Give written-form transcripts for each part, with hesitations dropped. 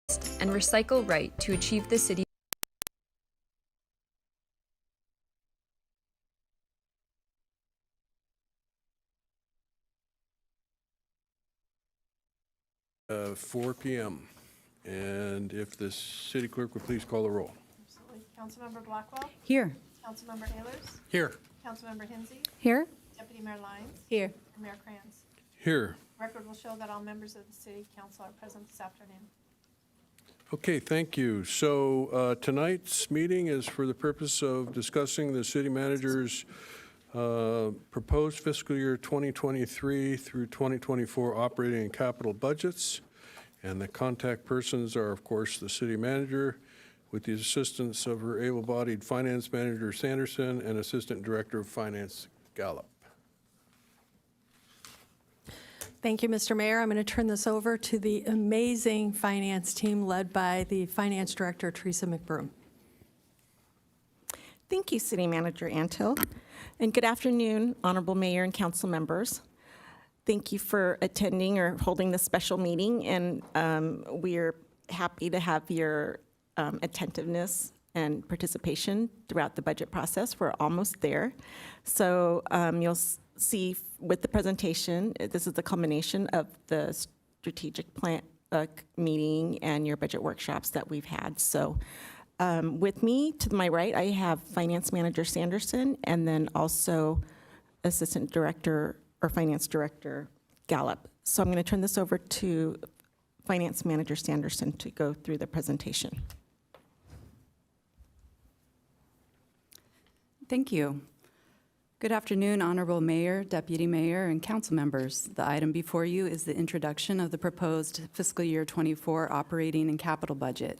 and recycle right to achieve the city. 4 p.m. And if the city clerk would please call the roll. Absolutely. Councilmember Blackwell? Here. Councilmember Ehlers? Here. Councilmember Hinsey? Here. Deputy Mayor Lyons? Here. And Mayor Kranz. Here. Record will show that all members of the city council are present this afternoon. Okay, thank you. So tonight's meeting is for the purpose of discussing the city manager's proposed fiscal year 2023 through 2024 operating and capital budgets. And the contact persons are, of course, the city manager with the assistance of her able-bodied finance manager, Sanderson, and assistant director of finance, Gallup. Thank you, Mr. Mayor. I'm going to turn this over to the amazing finance team led by the finance director, Teresa McBroom. Thank you, City Manager Antill. And good afternoon, Honorable Mayor and council members. Thank you for attending or holding this special meeting, and we're happy to have your attentiveness and participation throughout the budget process. We're almost there. So you'll see with the presentation, this is the culmination of the strategic plan meeting and your budget workshops that we've had. So with me to my right, I have Finance Manager Sanderson, and then also Assistant Director or Finance Director Gallup. So I'm going to turn this over to Finance Manager Sanderson to go through the presentation. Thank you. Good afternoon, Honorable Mayor, Deputy Mayor, and council members. The item before you is the introduction of the proposed fiscal year 24 operating and capital budget.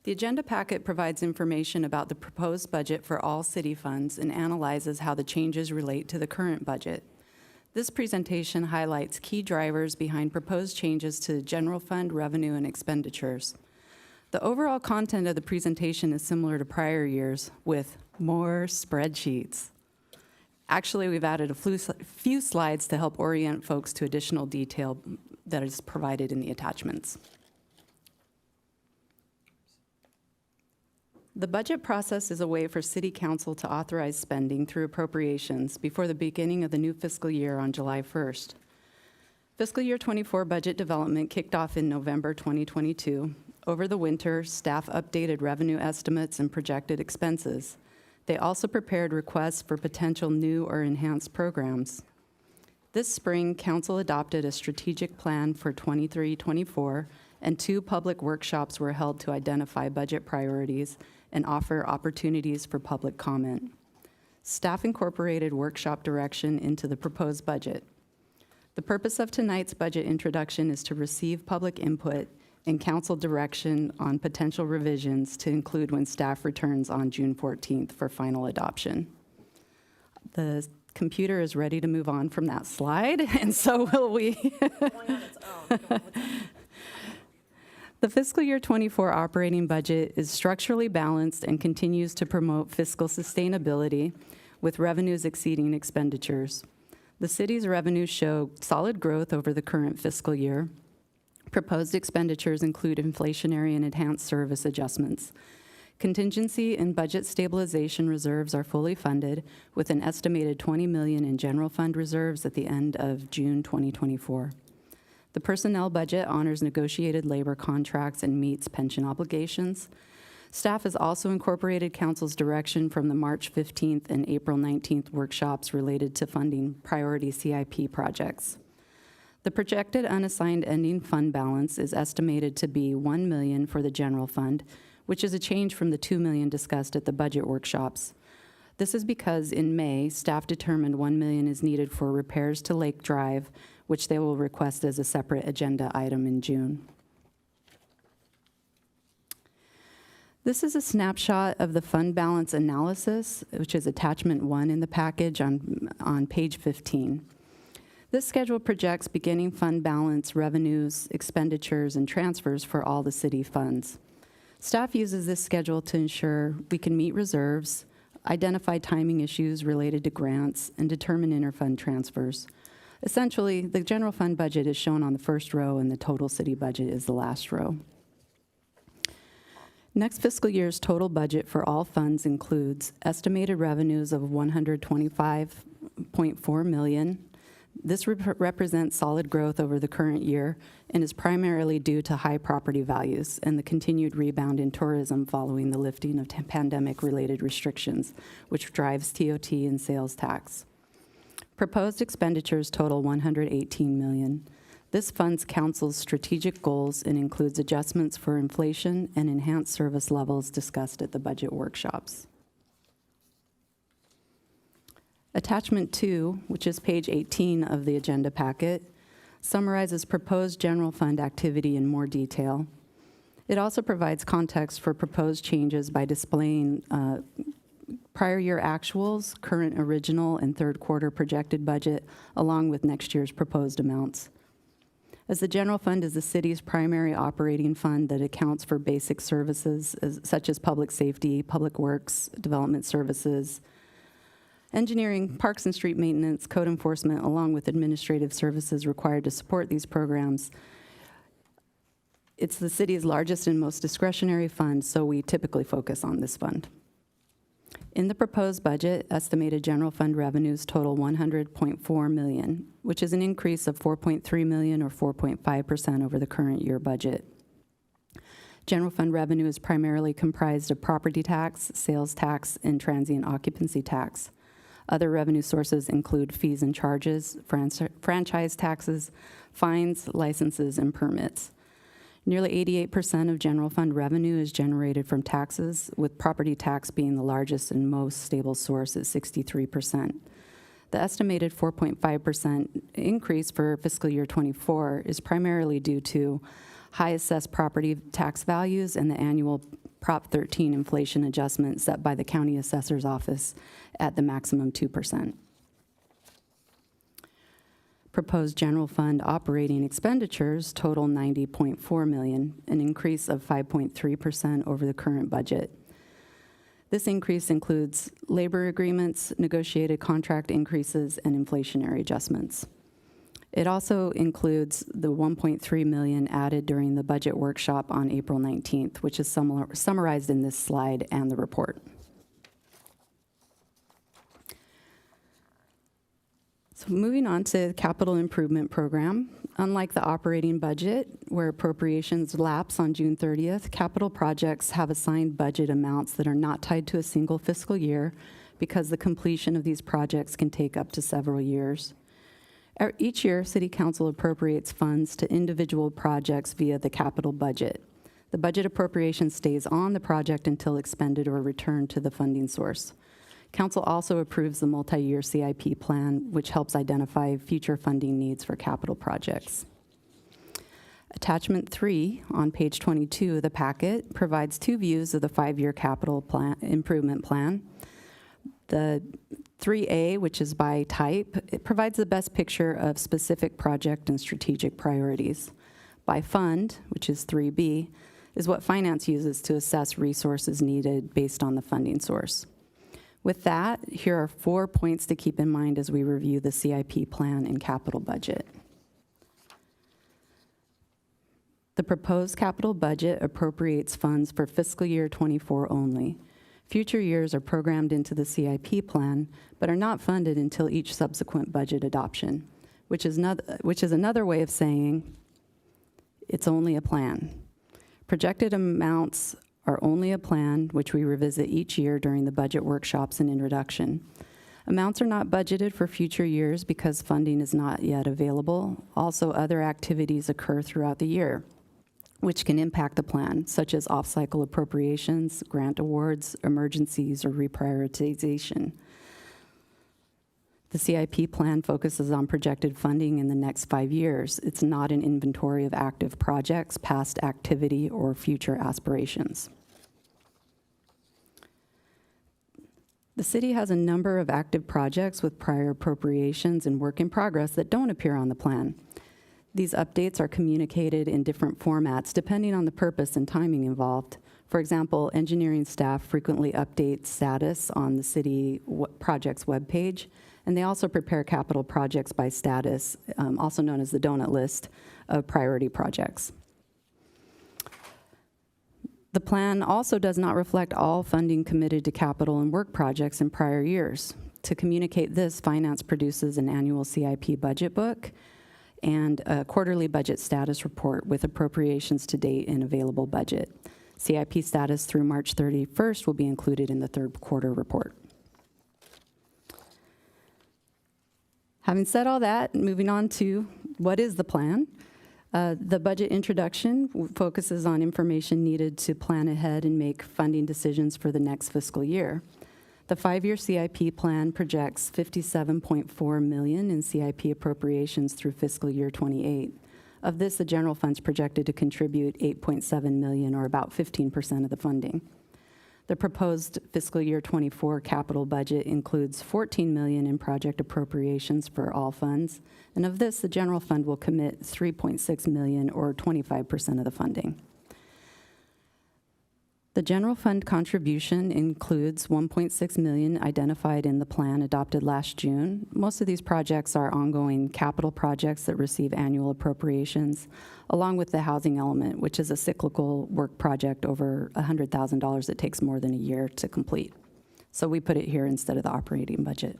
The agenda packet provides information about the proposed budget for all city funds and analyzes how the changes relate to the current budget. This presentation highlights key drivers behind proposed changes to general fund revenue and expenditures. The overall content of the presentation is similar to prior years with more spreadsheets. Actually, we've added a few slides to help orient folks to additional detail that is provided in the attachments. The budget process is a way for City Council to authorize spending through appropriations before the beginning of the new fiscal year on July 1st. Fiscal year 24 budget development kicked off in November 2022. Over the winter, staff updated revenue estimates and projected expenses. They also prepared requests for potential new or enhanced programs. This spring, Council adopted a strategic plan for 23-24, and 2 public workshops were held to identify budget priorities and offer opportunities for public comment. Staff incorporated workshop direction into the proposed budget. The purpose of tonight's budget introduction is to receive public input and council direction on potential revisions to include when staff returns on June 14th for final adoption. The computer is ready to move on from that slide, and so will we. The fiscal year 24 operating budget is structurally balanced and continues to promote fiscal sustainability with revenues exceeding expenditures. The city's revenues show solid growth over the current fiscal year. Proposed expenditures include inflationary and enhanced service adjustments. Contingency and budget stabilization reserves are fully funded with an estimated $20 million in general fund reserves at the end of June 2024. The personnel budget honors negotiated labor contracts and meets pension obligations. Staff has also incorporated Council's direction from the March 15th and April 19th workshops related to funding priority CIP projects. The projected unassigned ending fund balance is estimated to be $1 million for the general fund, which is a change from the $2 million discussed at the budget workshops. This is because in May, staff determined $1 million is needed for repairs to Lake Drive, which they will request as a separate agenda item in June. This is a snapshot of the fund balance analysis, which is attachment 1 in the package on page 15. This schedule projects beginning fund balance, revenues, expenditures, and transfers for all the city funds. Staff uses this schedule to ensure we can meet reserves, identify timing issues related to grants, and determine interfund transfers. Essentially, the general fund budget is shown on the first row and the total city budget is the last row. Next fiscal year's total budget for all funds includes estimated revenues of $125.4 million. This represents solid growth over the current year and is primarily due to high property values and the continued rebound in tourism following the lifting of pandemic-related restrictions, which drives TOT and sales tax. Proposed expenditures total $118 million. This funds council's strategic goals and includes adjustments for inflation and enhanced service levels discussed at the budget workshops. Attachment 2, which is page 18 of the agenda packet, summarizes proposed general fund activity in more detail. It also provides context for proposed changes by displaying prior year actuals, current original and third quarter projected budget, along with next year's proposed amounts. As the general fund is the city's primary operating fund that accounts for basic services such as public safety, public works, development services, engineering, parks and street maintenance, code enforcement, along with administrative services required to support these programs. It's the city's largest and most discretionary fund, so we typically focus on this fund. In the proposed budget, estimated general fund revenues total $100.4 million, which is an increase of $4.3 million or 4.5% over the current year budget. General fund revenue is primarily comprised of property tax, sales tax, and transient occupancy tax. Other revenue sources include fees and charges, franchise taxes, fines, licenses, and permits. Nearly 88% of general fund revenue is generated from taxes, with property tax being the largest and most stable source at 63%. The estimated 4.5% increase for fiscal year '24 is primarily due to high assessed property tax values and the annual Prop 13 inflation adjustment set by the county assessor's office at the maximum 2%. Proposed general fund operating expenditures total $90.4 million, an increase of 5.3% over the current budget. This increase includes labor agreements, negotiated contract increases, and inflationary adjustments. It also includes the $1.3 million added during the budget workshop on April 19th, which is summarized in this slide and the report. So moving on to the capital improvement program. Unlike the operating budget, where appropriations lapse on June 30th, capital projects have assigned budget amounts that are not tied to a single fiscal year because the completion of these projects can take up to several years. Each year, City Council appropriates funds to individual projects via the capital budget. The budget appropriation stays on the project until expended or returned to the funding source. Council also approves the multi-year CIP plan, which helps identify future funding needs for capital projects. Attachment 3 on page 22 of the packet provides two views of the 5-year capital plan, improvement plan. The 3A, which is by type, it provides the best picture of specific project and strategic priorities. By fund, which is 3B, is what finance uses to assess resources needed based on the funding source. With that, here are 4 points to keep in mind as we review the CIP plan and capital budget. The proposed capital budget appropriates funds for fiscal year '24 only. Future years are programmed into the CIP plan, but are not funded until each subsequent budget adoption, which is another way of saying it's only a plan. Projected amounts are only a plan, which we revisit each year during the budget workshops and introduction. Amounts are not budgeted for future years because funding is not yet available. Also, other activities occur throughout the year, which can impact the plan, such as off-cycle appropriations, grant awards, emergencies, or reprioritization. The CIP plan focuses on projected funding in the next 5 years. It's not an inventory of active projects, past activity, or future aspirations. The city has a number of active projects with prior appropriations and work in progress that don't appear on the plan. These updates are communicated in different formats depending on the purpose and timing involved. For example, engineering staff frequently update status on the city project's webpage, and they also prepare capital projects by status, also known as the donut list of priority projects. The plan also does not reflect all funding committed to capital and work projects in prior years. To communicate this, Finance produces an annual CIP budget book and a quarterly budget status report with appropriations to date and available budget. CIP status through March 31st will be included in the third quarter report. Having said all that, moving on to what is the plan? The budget introduction focuses on information needed to plan ahead and make funding decisions for the next fiscal year. The 5-year CIP plan projects $57.4 million in CIP appropriations through fiscal year 28. Of this, the general fund's projected to contribute $8.7 million, or about 15% of the funding. The proposed fiscal year 24 capital budget includes $14 million in project appropriations for all funds, and of this, the general fund will commit $3.6 million, or 25% of the funding. The general fund contribution includes $1.6 million identified in the plan adopted last June. Most of these projects are ongoing capital projects that receive annual appropriations, along with the housing element, which is a cyclical work project over $100,000 that takes more than a year to complete. So we put it here instead of the operating budget.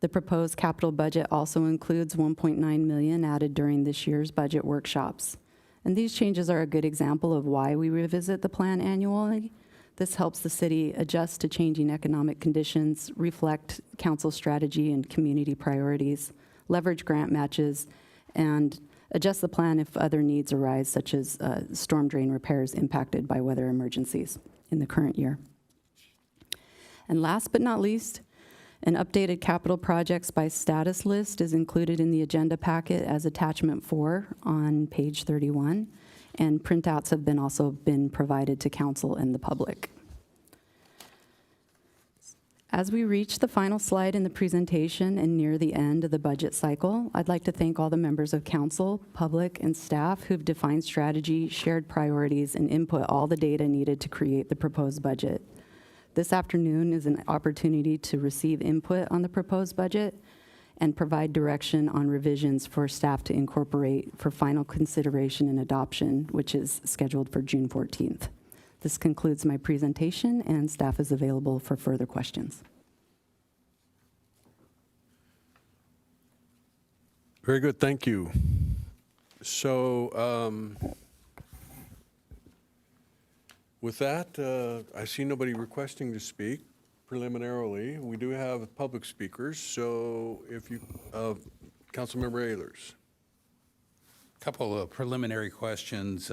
The proposed capital budget also includes $1.9 million added during this year's budget workshops. And these changes are a good example of why we revisit the plan annually. This helps the city adjust to changing economic conditions, reflect council strategy and community priorities, leverage grant matches, and adjust the plan if other needs arise, such as storm drain repairs impacted by weather emergencies in the current year. And last but not least, an updated capital projects by status list is included in the agenda packet as attachment 4 on page 31, and printouts have also been provided to council and the public. As we reach the final slide in the presentation and near the end of the budget cycle, I'd like to thank all the members of council, public, and staff who've defined strategy, shared priorities, and input all the data needed to create the proposed budget. This afternoon is an opportunity to receive input on the proposed budget and provide direction on revisions for staff to incorporate for final consideration and adoption, which is scheduled for June 14th. This concludes my presentation, and staff is available for further questions. Very good, thank you. So, with that, I see nobody requesting to speak preliminarily. We do have public speakers, so if you, Councilmember Ehlers. Couple of preliminary questions.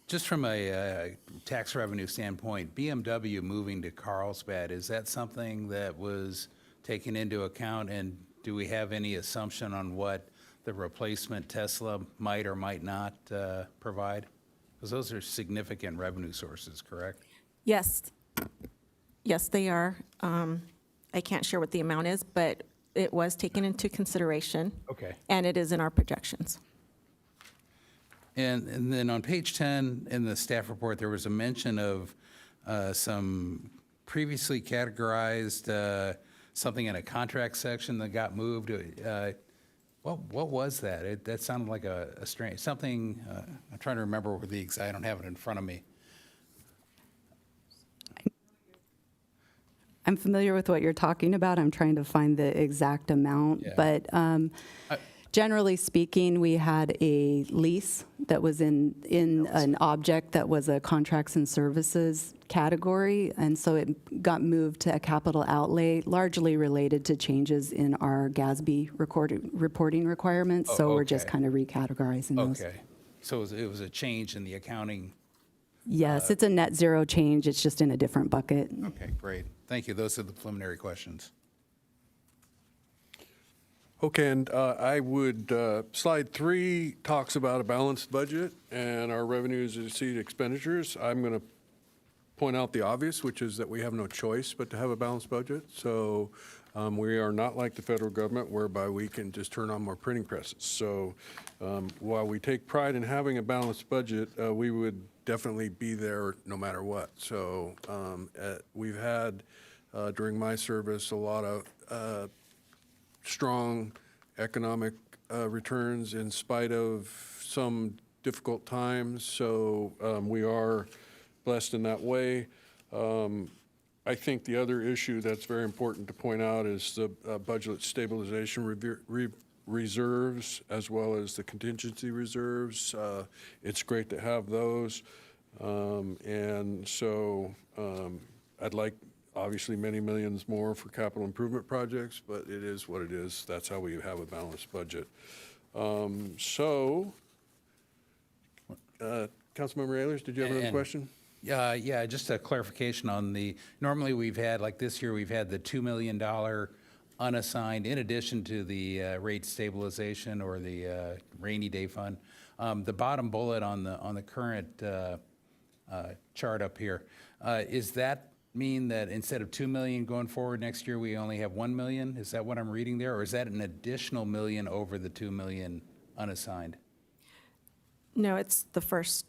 Just from a tax revenue standpoint, BMW moving to Carlsbad, is that something that was taken into account, and do we have any assumption on what the replacement Tesla might or might not provide? Because those are significant revenue sources, correct? Yes. Yes, they are. I can't share what the amount is, but it was taken into consideration. Okay. And it is in our projections. And then on page 10 in the staff report, there was a mention of some previously categorized something in a contract section that got moved. What was that? That sounded like a strange, something, I'm trying to remember what the exact, I don't have it in front of me. I'm familiar with what you're talking about. I'm trying to find the exact amount, Yeah. but generally speaking, we had a lease that was in an object that was a contracts and services category, and so it got moved to a capital outlay, largely related to changes in our GASB reporting requirements. So we're just okay. kind of recategorizing those. Okay. So it was a change in the accounting. Yes, it's a net zero change. It's just in a different bucket. Okay, great. Thank you. Those are the preliminary questions. Okay, and I would, slide 3 talks about a balanced budget and our revenues exceed expenditures. I'm going to point out the obvious, which is that we have no choice but to have a balanced budget. So we are not like the federal government, whereby we can just turn on more printing presses. So while we take pride in having a balanced budget, we would definitely be there no matter what. So we've had, during my service, a lot of strong economic returns in spite of some difficult times, so we are blessed in that way. I think the other issue that's very important to point out is the budget stabilization reserves, as well as the contingency reserves. It's great to have those. And so I'd like, obviously, many millions more for capital improvement projects, but it is what it is. That's how we have a balanced budget. Councilmember Ehlers, did you have another question? Yeah, just a clarification on normally we've had, like this year, we've had the $2 million unassigned in addition to the rate stabilization or the rainy day fund. The bottom bullet on the current chart up here, is that mean that instead of 2 million going forward next year, we only have 1 million? Is that what I'm reading there? Or is that an additional million over the 2 million unassigned? No, it's the first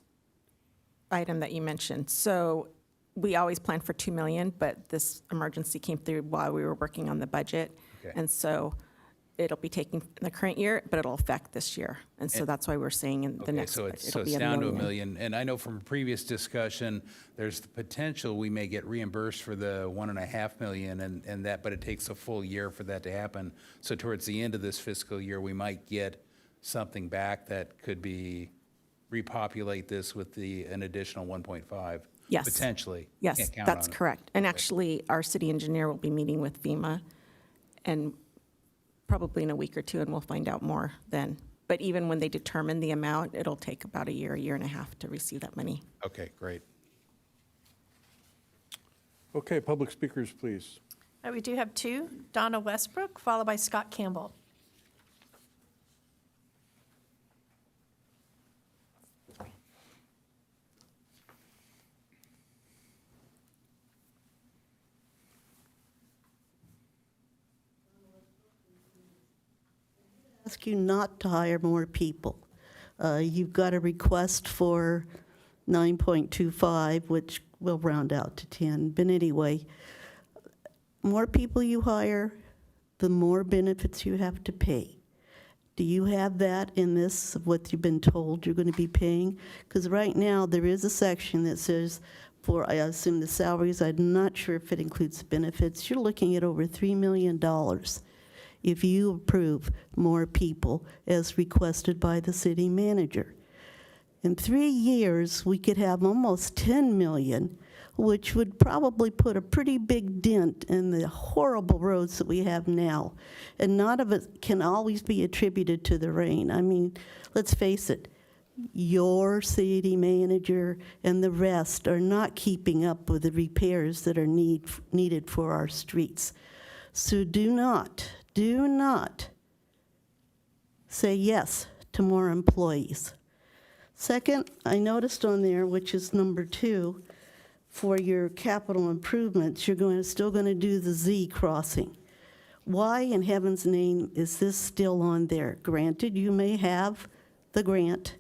item that you mentioned. So we always plan for 2 million, but this emergency came through while we were working on the budget. Okay. And so it'll be taken in the current year, but it'll affect this year. And so that's why we're saying in the next, So budget it's it'll be down to $1 $1 million. And I know from a previous discussion, there's the potential we may get reimbursed for the 1.5 million and that, but it takes a full year for that to happen. So towards the end of this fiscal year, we might get something back that could be repopulate this with an additional 1.5. Yes. Potentially. Yes, Can't count that's on it. correct. And actually, our city engineer will be meeting with FEMA and probably in a week or two, and we'll find out more then. But even when they determine the amount, it'll take about a year and a half to receive that money. Okay, great. Okay, public speakers, please. We do have two, Donna Westbrook, followed by Scott Campbell. Ask you not to hire more people. You've got a request for 9.25, which will round out to 10. But anyway, more people you hire, the more benefits you have to pay. Do you have that in this, of what you've been told you're going to be paying? Because right now, there is a section that says, for, I assume, the salaries, I'm not sure if it includes benefits, you're looking at over $3 million if you approve more people as requested by the city manager. In 3 years, we could have almost 10 million, which would probably put a pretty big dent in the horrible roads that we have now. And none of it can always be attributed to the rain. I mean, let's face it, your city manager and the rest are not keeping up with the repairs that are needed for our streets. So do not say yes to more employees. Second, I noticed on there, which is number 2, for your capital improvements, you're still going to do the Z crossing. Why in heaven's name is this still on there? Granted, you may have the grant,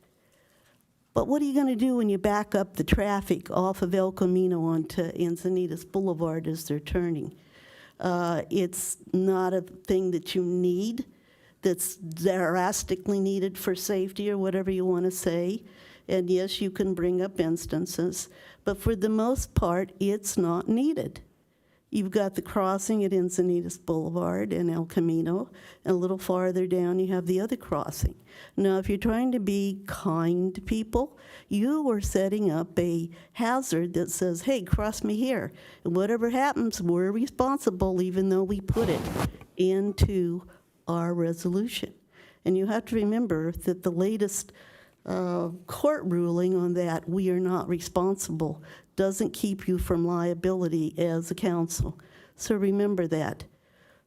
but what are you going to do when you back up the traffic off of El Camino onto Encinitas Boulevard as they're turning? It's not a thing that you need, that's drastically needed for safety or whatever you want to say. And yes, you can bring up instances, but for the most part, it's not needed. You've got the crossing at Encinitas Boulevard and El Camino, and a little farther down you have the other crossing. Now, if you're trying to be kind to people, you are setting up a hazard that says, hey, cross me here. And whatever happens, we're responsible, even though we put it into our resolution. And you have to remember that the latest court ruling on that, we are not responsible, doesn't keep you from liability as a council. So remember that.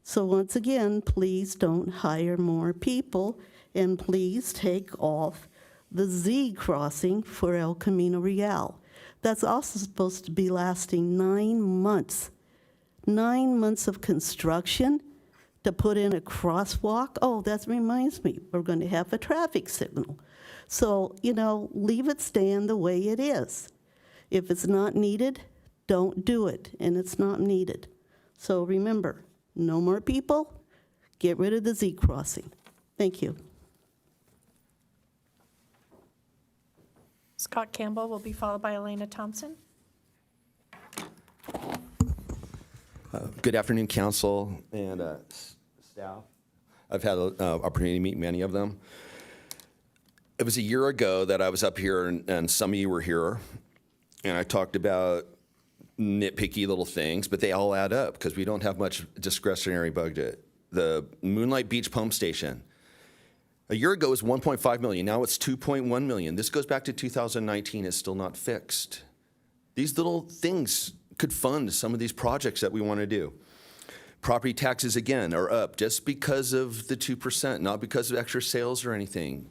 So once again, please don't hire more people, and please take off the Z crossing for El Camino Real. That's also supposed to be lasting 9 months. 9 months of construction to put in a crosswalk. Oh, that reminds me, we're going to have a traffic signal. So, leave it stand the way it is. If it's not needed, don't do it, and it's not needed. So remember, no more people, get rid of the Z crossing. Thank you. Scott Campbell will be followed by Elena Thompson. Good afternoon, council and staff. I've had an opportunity to meet many of them. It was a year ago that I was up here, and some of you were here, and I talked about nitpicky little things, but they all add up because we don't have much discretionary budget. The Moonlight Beach Pump Station, a year ago it was 1.5 million, now it's 2.1 million. This goes back to 2019, it's still not fixed. These little things could fund some of these projects that we want to do. Property taxes, again, are up just because of the 2%, not because of extra sales or anything.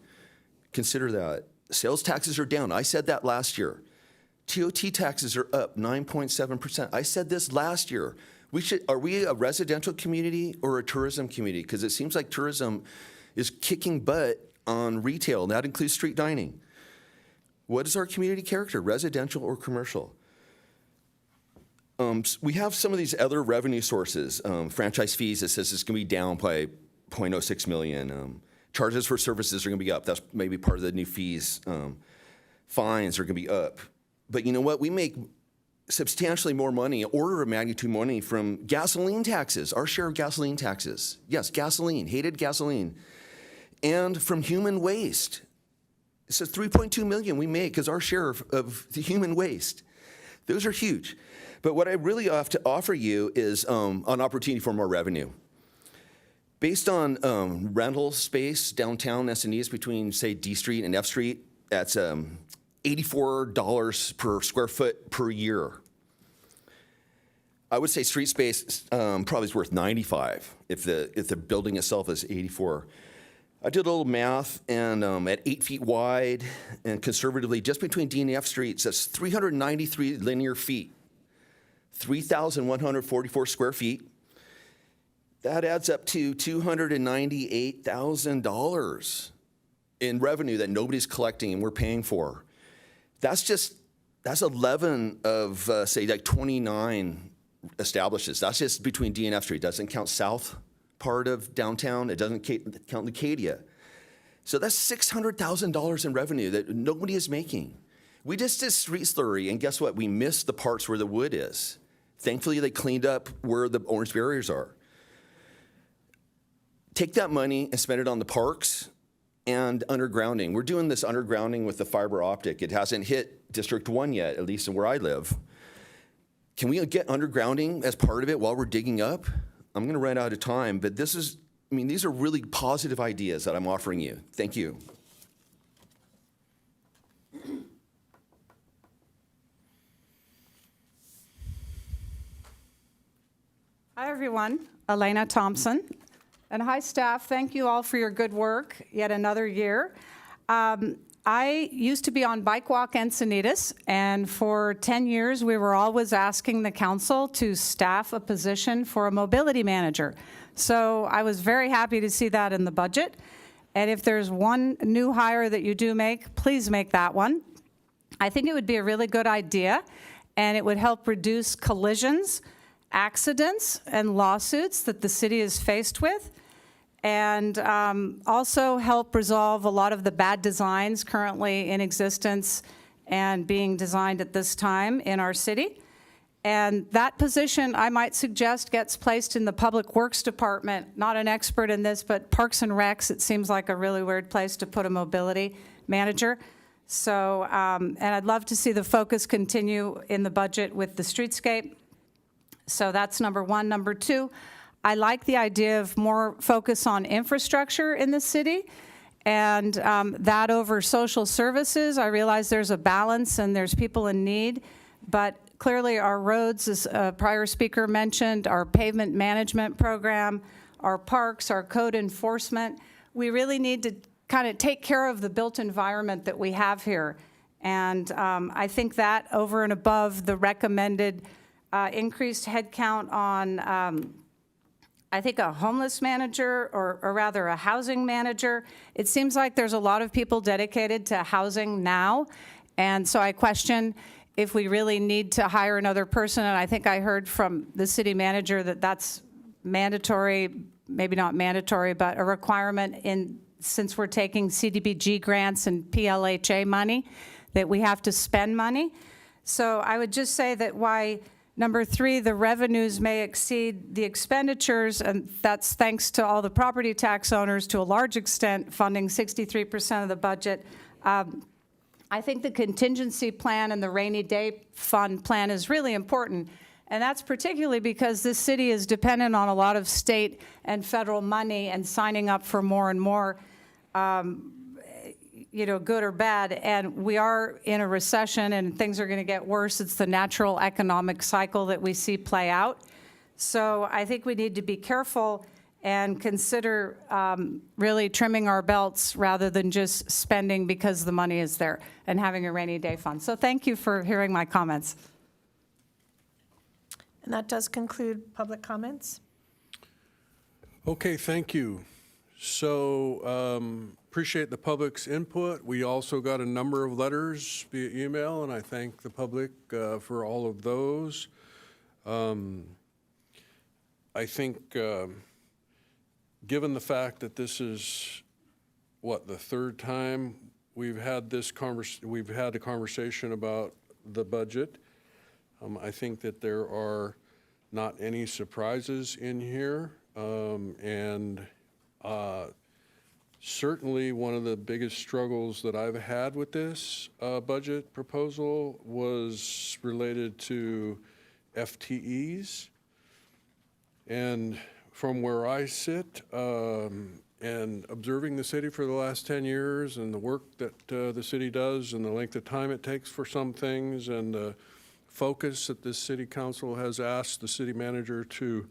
Consider that. Sales taxes are down. I said that last year. TOT taxes are up 9.7%. I said this last year. Are we a residential community or a tourism community? Because it seems like tourism is kicking butt on retail, and that includes street dining. What is our community character, residential or commercial? We have some of these other revenue sources. Franchise fees, it says it's going to be down by 0.06 million. Charges for services are going to be up. That's maybe part of the new fees. Fines are going to be up. But you know what? We make substantially more money, order of magnitude money, from gasoline taxes, our share of gasoline taxes. Yes, gasoline, hated gasoline. And from human waste. It says 3.2 million we make as our share of the human waste. Those are huge. But what I really have to offer you is an opportunity for more revenue. Based on rental space downtown Encinitas between, say, D Street and F Street, that's $84 per square foot per year. I would say street space probably is worth $95 if the building itself is $84. I did a little math, and at 8 feet wide and conservatively, just between D and F Streets, that's 393 linear feet. 3,144 square feet. That adds up to $298,000 in revenue that nobody's collecting and we're paying for. That's 11 of, say, like 29 establishes. That's just between D and F Street. Doesn't count south part of downtown. It doesn't count Leucadia. So that's $600,000 in revenue that nobody is making. We just did street slurry, and guess what? We missed the parts where the wood is. Thankfully, they cleaned up where the orange barriers are. Take that money and spend it on the parks and undergrounding. We're doing this undergrounding with the fiber optic. It hasn't hit District 1 yet, at least in where I live. Can we get undergrounding as part of it while we're digging up? I'm going to run out of time, but these are really positive ideas that I'm offering you. Thank you. Hi, everyone. Elena Thompson. And hi, staff. Thank you all for your good work yet another year. I used to be on Bike Walk Encinitas, and for 10 years, we were always asking the council to staff a position for a mobility manager. So I was very happy to see that in the budget. And if there's one new hire that you do make, please make that one. I think it would be a really good idea, and it would help reduce collisions, accidents, and lawsuits that the city is faced with, and also help resolve a lot of the bad designs currently in existence and being designed at this time in our city. And that position, I might suggest, gets placed in the Public Works Department. Not an expert in this, but Parks and Recs, it seems like a really weird place to put a mobility manager. So, and I'd love to see the focus continue in the budget with the streetscape. So that's number one. Number two, I like the idea of more focus on infrastructure in the city, and that over social services. I realize there's a balance and there's people in need, but clearly our roads, as a prior speaker mentioned, our pavement management program, our parks, our code enforcement, we really need to kind of take care of the built environment that we have here. And I think that over and above the recommended increased headcount on, I think, a homeless manager, or rather a housing manager. It seems like there's a lot of people dedicated to housing now, and so I question if we really need to hire another person, and I think I heard from the city manager that that's mandatory, maybe not mandatory, but a requirement since we're taking CDBG grants and PLHA money, that we have to spend money. So I would just say that why number 3, the revenues may exceed the expenditures, and that's thanks to all the property tax owners to a large extent funding 63% of the budget. I think the contingency plan and the rainy day fund plan is really important. And that's particularly because this city is dependent on a lot of state and federal money and signing up for more and more, good or bad. And we are in a recession and things are going to get worse. It's the natural economic cycle that we see play out. So I think we need to be careful and consider really trimming our belts rather than just spending because the money is there and having a rainy day fund. So thank you for hearing my comments. And that does conclude public comments. Okay, thank you. So appreciate the public's input. We also got a number of letters via email, and I thank the public for all of those. I think given the fact that this is, the third time we've had a conversation about the budget, I think that there are not any surprises in here, and certainly one of the biggest struggles that I've had with this budget proposal was related to FTEs. And from where I sit and observing the city for the last 10 years and the work that the city does and the length of time it takes for some things and the focus that this city council has asked the city manager to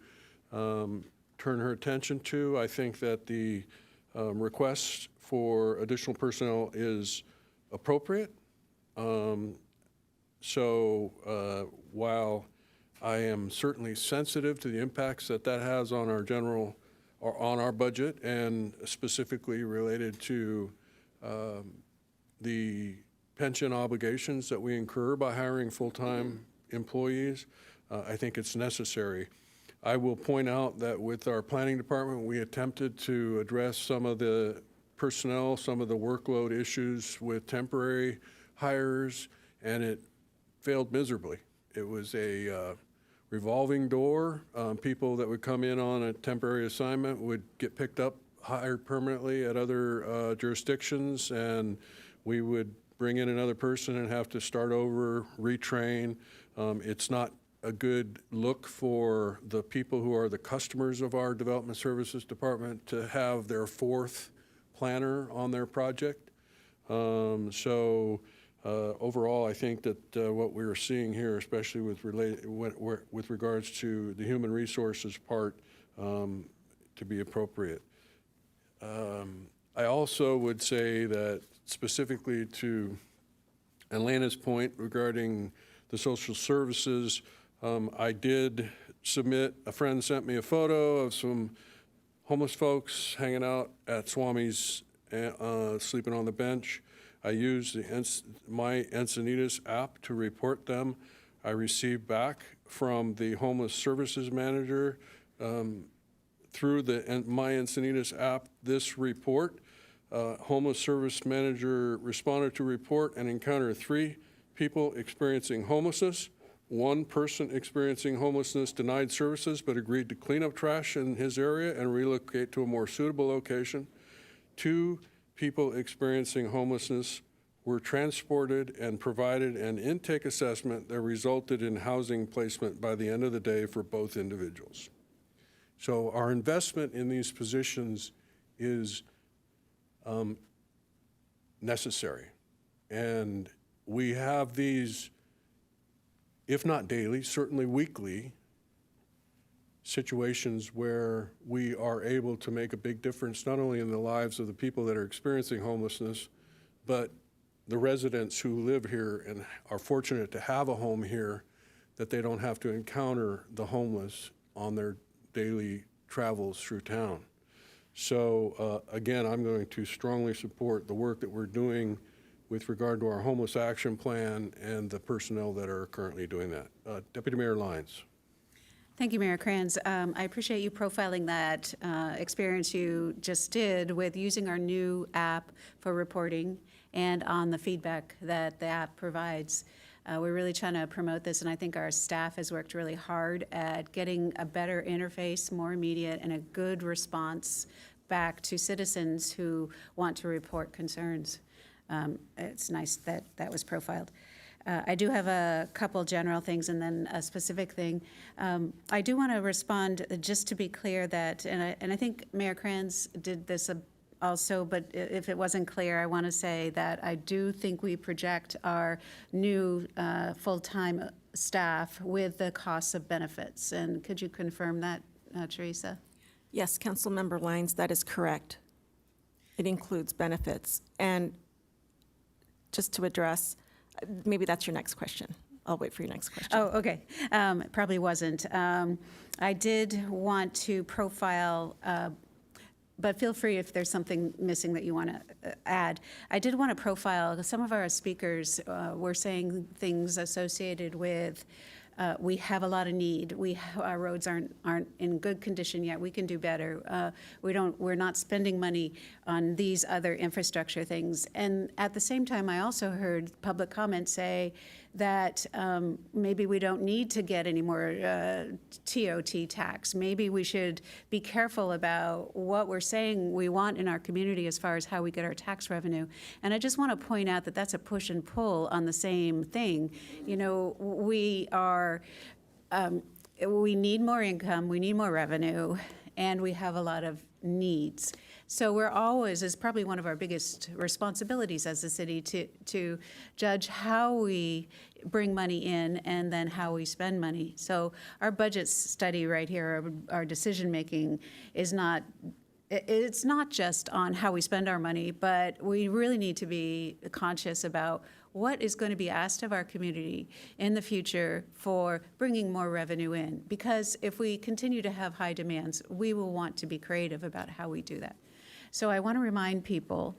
turn her attention to, I think that the request for additional personnel is appropriate. So while I am certainly sensitive to the impacts that has on our general, or on our budget, and specifically related to the pension obligations that we incur by hiring full-time employees, I think it's necessary. I will point out that with our planning department, we attempted to address some of the personnel, some of the workload issues with temporary hires, and it failed miserably. It was a revolving door. People that would come in on a temporary assignment would get picked up, hired permanently at other jurisdictions, and we would bring in another person and have to start over, retrain. It's not a good look for the people who are the customers of our Development Services Department to have their fourth planner on their project. Overall, I think that what we're seeing here, especially with regards to the human resources part, to be appropriate. I also would say that specifically to Atlanta's point regarding the social services, I did submit, a friend sent me a photo of some homeless folks hanging out at Swami's, sleeping on the bench. I used my Encinitas app to report them. I received back from the homeless services manager through the My Encinitas app this report. Homeless service manager responded to report and encountered 3 people experiencing homelessness. 1 person experiencing homelessness denied services but agreed to clean up trash in his area and relocate to a more suitable location. 2 people experiencing homelessness were transported and provided an intake assessment that resulted in housing placement by the end of the day for both individuals. So our investment in these positions is necessary. And we have these, if not daily, certainly weekly, situations where we are able to make a big difference, not only in the lives of the people that are experiencing homelessness, but the residents who live here and are fortunate to have a home here, that they don't have to encounter the homeless on their daily travels through town. So again, I'm going to strongly support the work that we're doing with regard to our homeless action plan and the personnel that are currently doing that. Deputy Mayor Lyons. Thank you, Mayor Kranz. I appreciate you profiling that experience you just did with using our new app for reporting and on the feedback that the app provides. We're really trying to promote this, and I think our staff has worked really hard at getting a better interface, more immediate, and a good response back to citizens who want to report concerns. It's nice that that was profiled. I do have a couple general things and then a specific thing. I do want to respond, just to be clear that, and I think Mayor Kranz did this also, but if it wasn't clear, I want to say that I do think we project our new full-time staff with the costs of benefits. And could you confirm that, Teresa? Yes, Councilmember Lyons, that is correct. It includes benefits. And just to address, maybe that's your next question. I'll wait for your next question. Oh, okay. It probably wasn't. I did want to profile, but feel free if there's something missing that you want to add. I did want to profile, some of our speakers were saying things associated with we have a lot of need. Our roads aren't in good condition yet. We can do better. We're not spending money on these other infrastructure things. And at the same time, I also heard public comment say that maybe we don't need to get any more TOT tax. Maybe we should be careful about what we're saying we want in our community as far as how we get our tax revenue. And I just want to point out that that's a push and pull on the same thing. You know, we need more income, we need more revenue, and we have a lot of needs. So we're always, is probably one of our biggest responsibilities as a city to judge how we bring money in and then how we spend money. So our budget study right here, our decision-making is not, it's not just on how we spend our money, but we really need to be conscious about what is going to be asked of our community in the future for bringing more revenue in. Because if we continue to have high demands, we will want to be creative about how we do that. So I want to remind people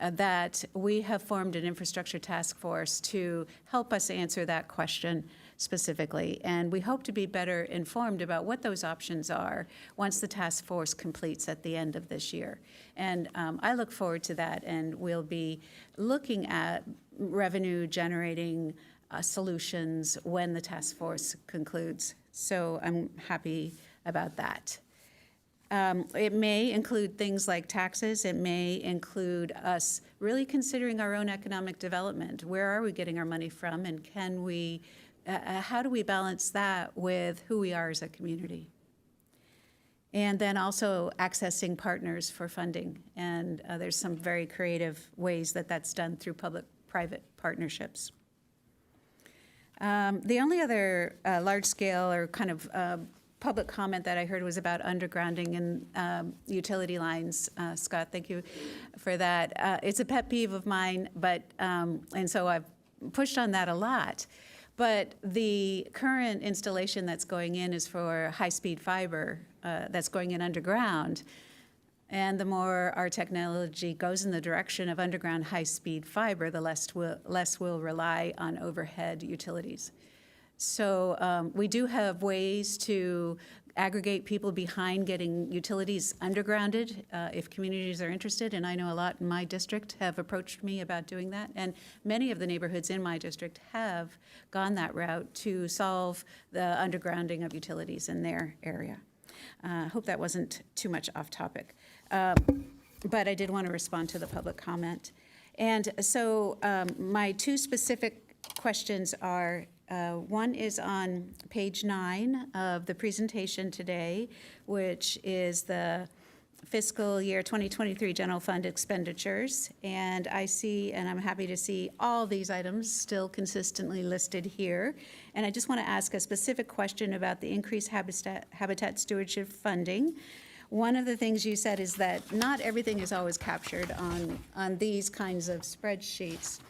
that we have formed an infrastructure task force to help us answer that question specifically. And we hope to be better informed about what those options are once the task force completes at the end of this year. And I look forward to that, and we'll be looking at revenue generating solutions when the task force concludes. So I'm happy about that. It may include things like taxes. It may include us really considering our own economic development. Where are we getting our money from, and can we, how do we balance that with who we are as a community? And then also accessing partners for funding. And there's some very creative ways that that's done through public-private partnerships. The only other large-scale or kind of public comment that I heard was about undergrounding and utility lines. Scott, thank you for that. It's a pet peeve of mine, but and so I've pushed on that a lot. But the current installation that's going in is for high-speed fiber that's going in underground. And the more our technology goes in the direction of underground high-speed fiber, the less we'll rely on overhead utilities. So we do have ways to aggregate people behind getting utilities undergrounded if communities are interested, and I know a lot in my district have approached me about doing that, and many of the neighborhoods in my district have gone that route to solve the undergrounding of utilities in their area. I hope that wasn't too much off topic, but I did want to respond to the public comment. And so my two specific questions are, one is on page 9 of the presentation today, which is the fiscal year 2023 general fund expenditures. And I see, and I'm happy to see, all these items still consistently listed here. And I just want to ask a specific question about the increased habitat stewardship funding. One of the things you said is that not everything is always captured on these kinds of spreadsheets.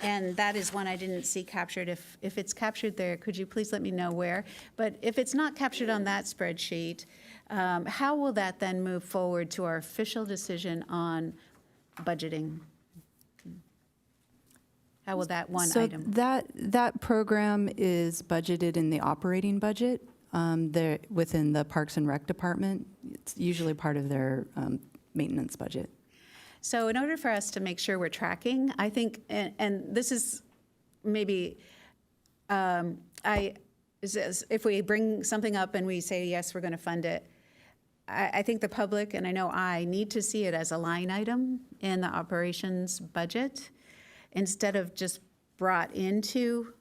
And that is one I didn't see captured. If it's captured there, could you please let me know where? But if it's not captured on that spreadsheet, how will that then move forward to our official decision on budgeting? How will that one item? So that program is budgeted in the operating budget within the Parks and Rec Department. It's usually part of their maintenance budget. So in order for us to make sure we're tracking, I think, and this is maybe, if we bring something up and we say, yes, we're going to fund it, I think the public, and I know I, need to see it as a line item in the operations budget instead of just brought into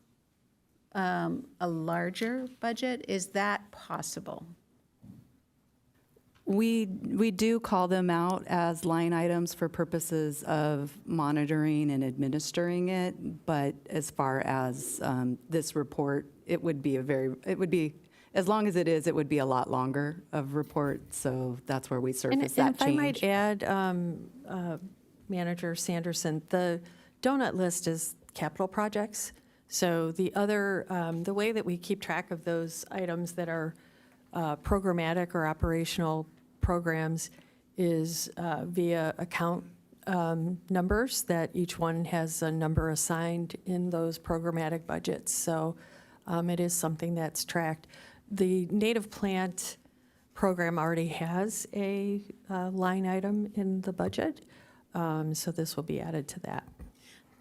a larger budget. Is that possible? We do call them out as line items for purposes of monitoring and administering it, but as far as this report, it would be as long as it is, it would be a lot longer of report, so that's where we surface that If I might change. add, Manager Sanderson, the donut list is capital projects. So the way that we keep track of those items that are programmatic or operational programs is via account numbers, that each one has a number assigned in those programmatic budgets. So it is something that's tracked. The native plant program already has a line item in the budget, so this will be added to that.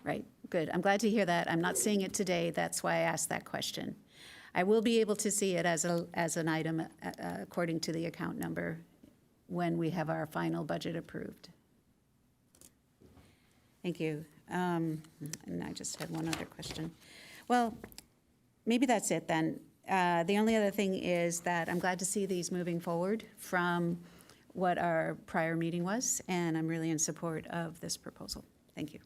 Right, good. I'm glad to hear that. I'm not seeing it today. That's why I asked that question. I will be able to see it as an item according to the account number when we have our final budget approved. Thank you. And I just had one other question. Well, maybe that's it then. The only other thing is that I'm glad to see these moving forward from what our prior meeting was, and I'm really in support of this proposal. Thank you.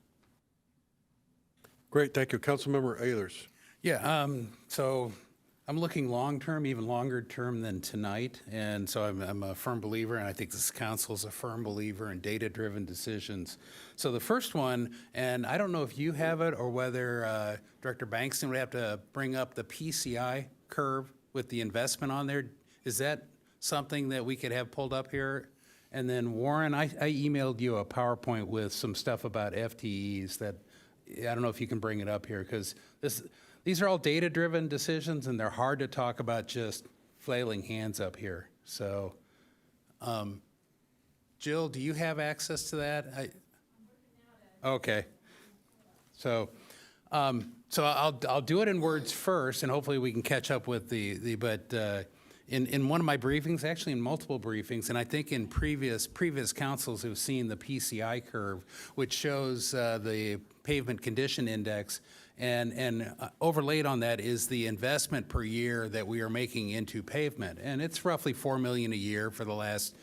Great, thank you. Councilmember Ehlers. Yeah, so I'm looking long-term, even longer term than tonight. And so I'm a firm believer, and I think this council is a firm believer in data-driven decisions. So the first one, and I don't know if you have it or whether Director Bankston would have to bring up the PCI curve with the investment on there. Is that something that we could have pulled up here? And then Warren, I emailed you a PowerPoint with some stuff about FTEs that, I don't know if you can bring it up here, because these are all data-driven decisions, and they're hard to talk about just flailing hands up here. So, Jill, do you have access to that? Okay. So I'll do it in words first, and hopefully we can catch up with but in one of my briefings, actually in multiple briefings, and I think in previous councils who've seen the PCI curve, which shows the pavement condition index, and overlaid on that is the investment per year that we are making into pavement. And it's roughly $4 million a year for the last,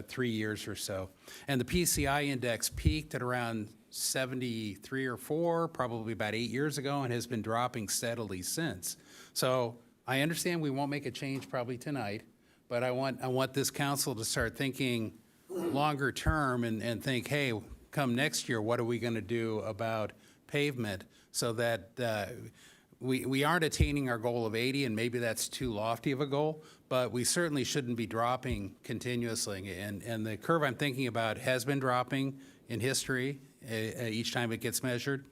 3 years or so. And the PCI index peaked at around 73 or 4, probably about 8 years ago, and has been dropping steadily since. So I understand we won't make a change probably tonight, but I want this council to start thinking longer term and think, hey, come next year, what are we going to do about pavement so that we aren't attaining our goal of 80, and maybe that's too lofty of a goal, but we certainly shouldn't be dropping continuously. And the curve I'm thinking about has been dropping in history each time it gets measured,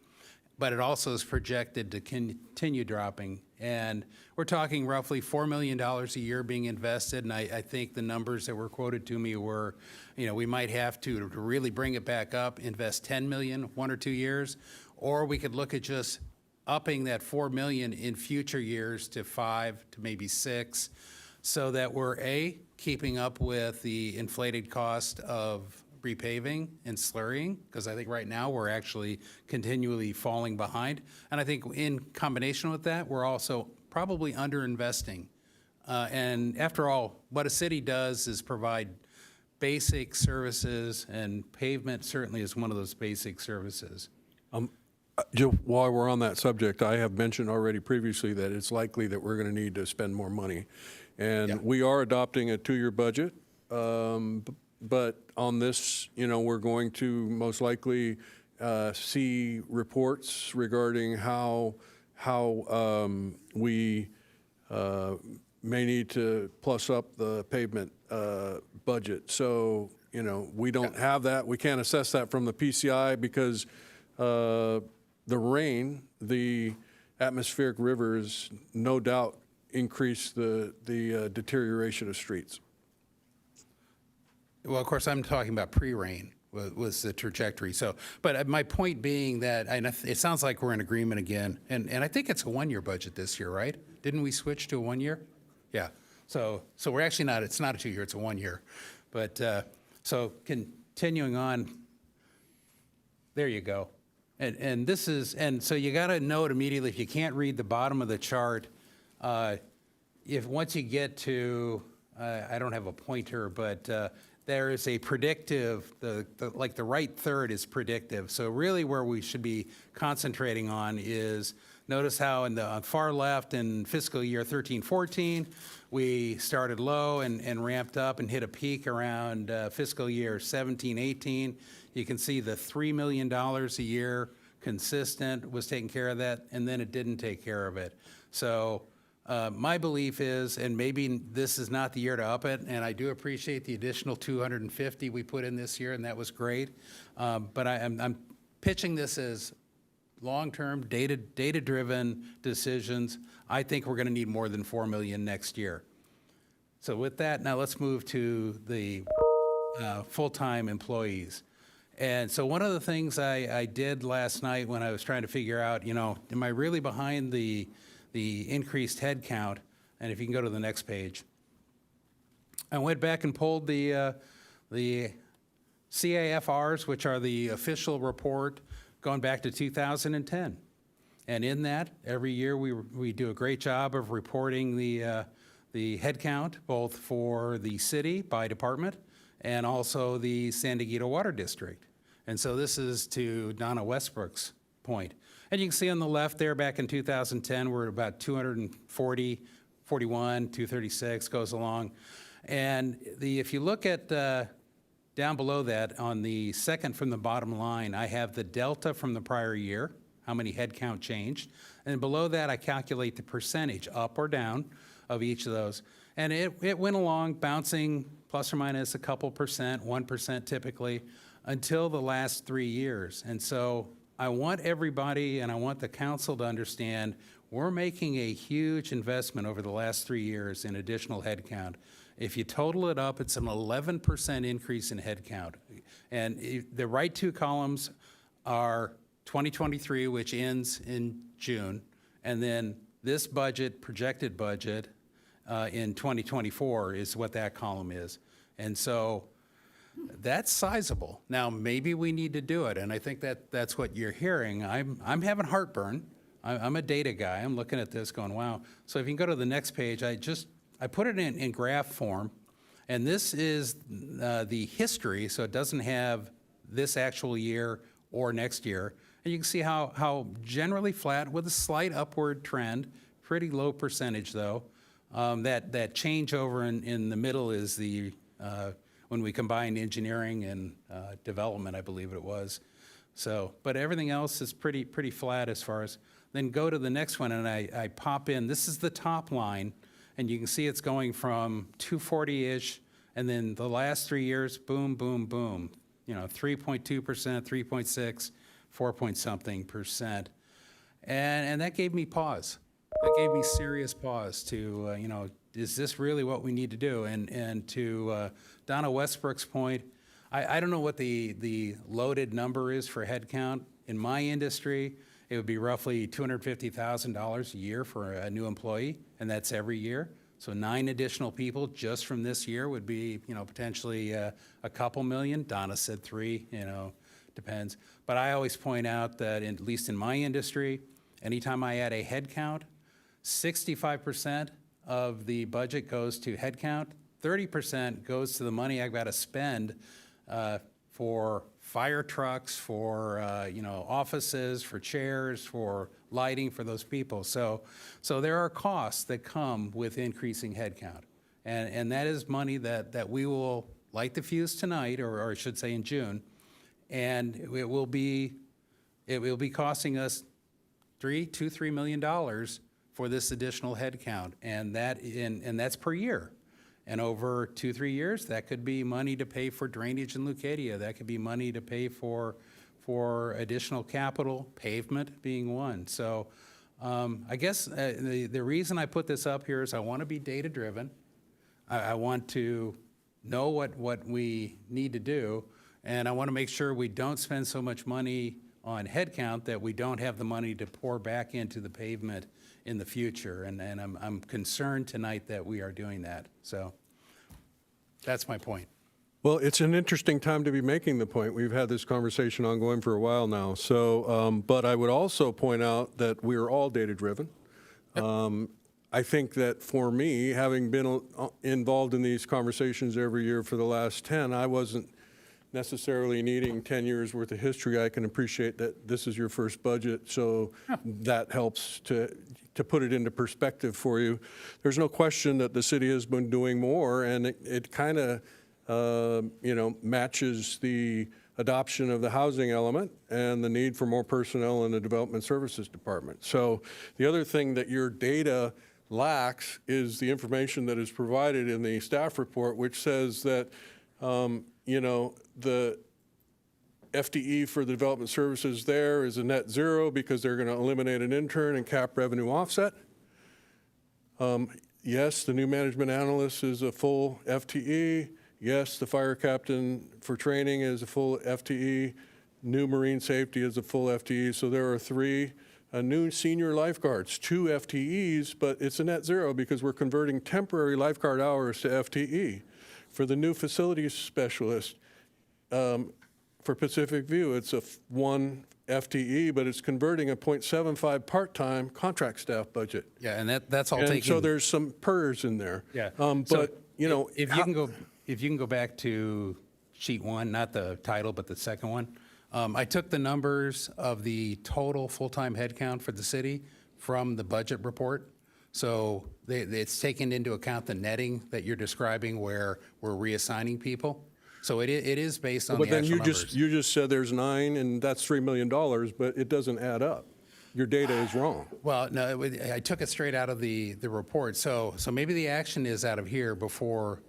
but it also is projected to continue dropping. And we're talking roughly $4 million a year being invested, and I think the numbers that were quoted to me were, we might have to really bring it back up, invest $10 million, 1 or 2 years, or we could look at just upping that $4 million in future years to 5 to maybe 6, so that we're keeping up with the inflated cost of repaving and slurrying, because I think right now we're actually continually falling behind. And I think in combination with that, we're also probably underinvesting. And after all, what a city does is provide basic services, and pavement certainly is one of those basic services. Jill, while we're on that subject, I have mentioned already previously that it's likely that we're going to need to spend more money. And we are adopting a 2-year budget, but on this, we're going to most likely see reports regarding how we may need to plus up the pavement budget. So, we don't have that. We can't assess that from the PCI because the rain, the atmospheric rivers, no doubt increase the deterioration of streets. Well, of course, I'm talking about pre-rain. was the trajectory. So, but my point being that, and it sounds like we're in agreement again, and I think it's a one-year budget this year, right? Didn't we switch to a 1 year? Yeah. So we're actually not, it's not a 2 year, it's a 1 year. But, so continuing on, there you go. And this is, and so you got to note immediately, if you can't read the bottom of the chart, if once you get to, I don't have a pointer, but there is a predictive, like the right third is predictive. So really where we should be concentrating on is, notice how in the far left in fiscal year 13-14, we started low and ramped up and hit a peak around fiscal year 17-18. You can see the $3 million a year consistent was taking care of that, and then it didn't take care of it. So my belief is, and maybe this is not the year to up it, and I do appreciate the additional 250 we put in this year, and that was great. But I'm pitching this as long-term, data-driven decisions. I think we're going to need more than $4 million next year. So with that, now let's move to the full-time employees. And so one of the things I did last night when I was trying to figure out, you know, am I really behind the increased head count? And if you can go to the next page. I went back and pulled the CAFRs, which are the official report going back to 2010. And in that, every year we do a great job of reporting the head count, both for the city by department and also the San Diego Water District. And so this is to Donna Westbrook's point. And you can see on the left there, back in 2010, we're at about 240, 41, 236, goes along. And if you look at down below that, on the second from the bottom line, I have the delta from the prior year, how many head count changed. And below that, I calculate the percentage, up or down, of each of those. And it went along, bouncing plus or minus a couple percent, 1% typically, until the last 3 years. And so I want everybody and I want the council to understand we're making a huge investment over the last 3 years in additional headcount. If you total it up, it's an 11% increase in headcount. And the right two columns are 2023, which ends in June, and then this budget, projected budget, in 2024 is what that column is. And so that's sizable. Now, maybe we need to do it, and I think that's what you're hearing. I'm having heartburn. I'm a data guy. I'm looking at this going, wow. So if you can go to the next page, I put it in graph form, and this is the history, so it doesn't have this actual year or next year. And you can see how generally flat with a slight upward trend, pretty low percentage though. That changeover in the middle is the when we combined engineering and development, I believe it was. So, but everything else is pretty flat as far as. Then go to the next one, and I pop in. This is the top line, and you can see it's going from 240-ish, and then the last 3 years, boom, boom, boom. You know, 3.2%, 3.6, 4-point-something%, and that gave me pause. That gave me serious pause to, you know, is this really what we need to do? And to Donna Westbrook's point, I don't know what the loaded number is for headcount. In my industry, it would be roughly $250,000 a year for a new employee, and that's every year. So 9 additional people just from this year would be, you know, potentially a couple million. Donna said 3, you know, depends. But I always point out that, at least in my industry, anytime I add a head count, 65% of the budget goes to head count, 30% goes to the money I've got to spend for fire trucks, for you know, offices, for chairs, for lighting for those people. So there are costs that come with increasing headcount, and that is money that we will light the fuse tonight, or I should say in June, and it will be costing us $3 million for this additional headcount, and that's per year. And over 2-3 years, that could be money to pay for drainage in Leucadia. That could be money to pay for additional capital, pavement being one. So I guess the reason I put this up here is I want to be data-driven. I want to know what we need to do. And I want to make sure we don't spend so much money on headcount that we don't have the money to pour back into the pavement in the future. And I'm concerned tonight that we are doing that. So that's my point. Well, it's an interesting time to be making the point. We've had this conversation ongoing for a while now. So, but I would also point out that we are all data-driven. I think that for me, having been involved in these conversations every year for the last 10, I wasn't necessarily needing 10 years worth of history. I can appreciate that this is your first budget, so that helps to put it into perspective for you. There's no question that the city has been doing more, and it kind of matches the adoption of the housing element and the need for more personnel in the Development Services Department. So the other thing that your data lacks is the information that is provided in the staff report, which says that, the FTE for the development services there is a net zero because they're going to eliminate an intern and cap revenue offset. Yes, the new management analyst is a full FTE. Yes, the fire captain for training is a full FTE. New marine safety is a full FTE. So there are 3 new senior lifeguards, 2 FTEs, but it's a net zero because we're converting temporary lifeguard hours to FTE. For the new facilities specialist, for Pacific View, it's 1 FTE, but it's converting a .75 part-time contract staff budget. Yeah, and that's all And taken. so there's some PERS in there. Yeah. But, If you can go back to sheet 1, not the title, but the second one. I took the numbers of the total full-time headcount for the city from the budget report. So it's taken into account the netting that you're describing where we're reassigning people. So it is based on the actual numbers. But then you just said there's 9 and that's $3 million, but it doesn't add up. Your data is wrong. Well, no, I took it straight out of the report. So maybe the action is out of here before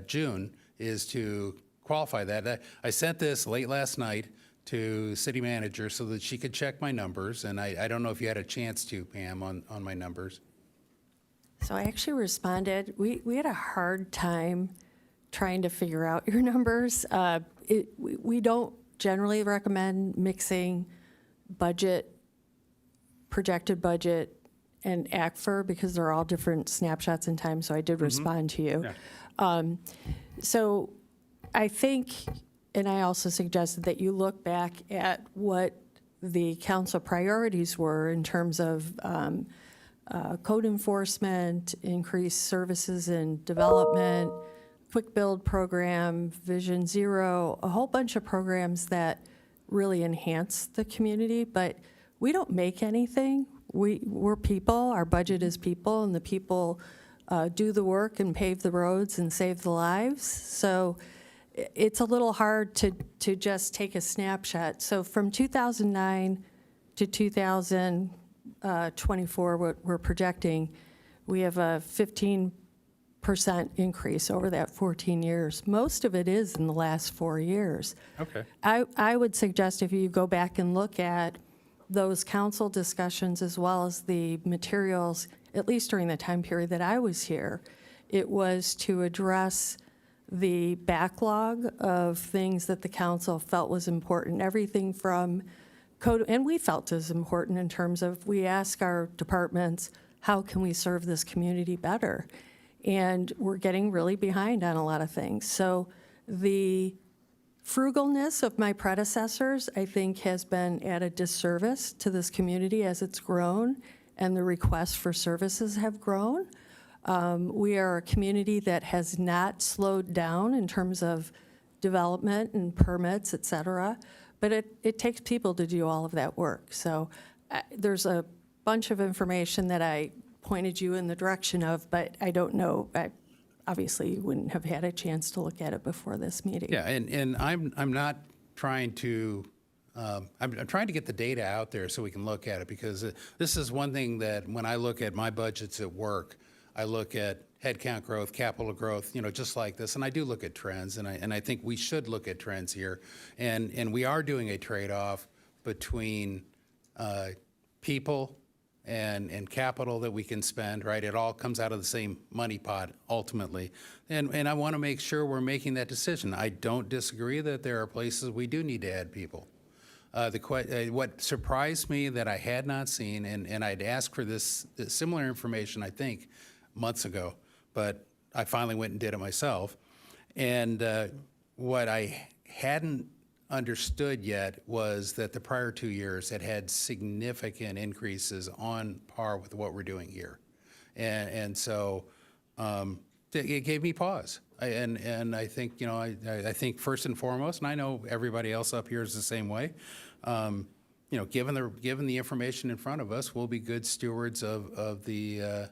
June is to qualify that. I sent this late last night to city manager so that she could check my numbers, and I don't know if you had a chance to, Pam, on my numbers. So I actually responded. We had a hard time trying to figure out your numbers. We don't generally recommend mixing projected budget, and ACFR because they're all different snapshots in time, so I did respond to you. Yeah. So I think, and I also suggested that you look back at what the council priorities were in terms of code enforcement, increased services and development, quick build program, Vision Zero, a whole bunch of programs that really enhance the community, but we don't make anything. We're people, our budget is people, and the people do the work and pave the roads and save the lives. So it's a little hard to just take a snapshot. So from 2009 to 2024, what we're projecting, we have a 15% increase over that 14 years. Most of it is in the last 4 years. Okay. I would suggest if you go back and look at those council discussions as well as the materials, at least during the time period that I was here, it was to address the backlog of things that the council felt was important. Everything from code, and we felt is important in terms of we ask our departments, how can we serve this community better? And we're getting really behind on a lot of things. So the frugalness of my predecessors, I think, has been at a disservice to this community as it's grown and the requests for services have grown. We are a community that has not slowed down in terms of development and permits, et cetera, but it takes people to do all of that work. So there's a bunch of information that I pointed you in the direction of, but I don't know. Obviously, you wouldn't have had a chance to look at it before this meeting. Yeah, and I'm not trying to, I'm trying to get the data out there so we can look at it, because this is one thing that when I look at my budgets at work, I look at headcount growth, capital growth, just like this, and I do look at trends, and I think we should look at trends here, and we are doing a trade-off between people and capital that we can spend, right? It all comes out of the same money pot ultimately. And I want to make sure we're making that decision. I don't disagree that there are places we do need to add people. What surprised me that I had not seen, and I'd asked for this similar information, I think, months ago, but I finally went and did it myself. And what I hadn't understood yet was that the prior 2 years had significant increases on par with what we're doing here. And so it gave me pause. And I think, you know, I think first and foremost, and I know everybody else up here is the same way, you know, given the information in front of us, we'll be good stewards of the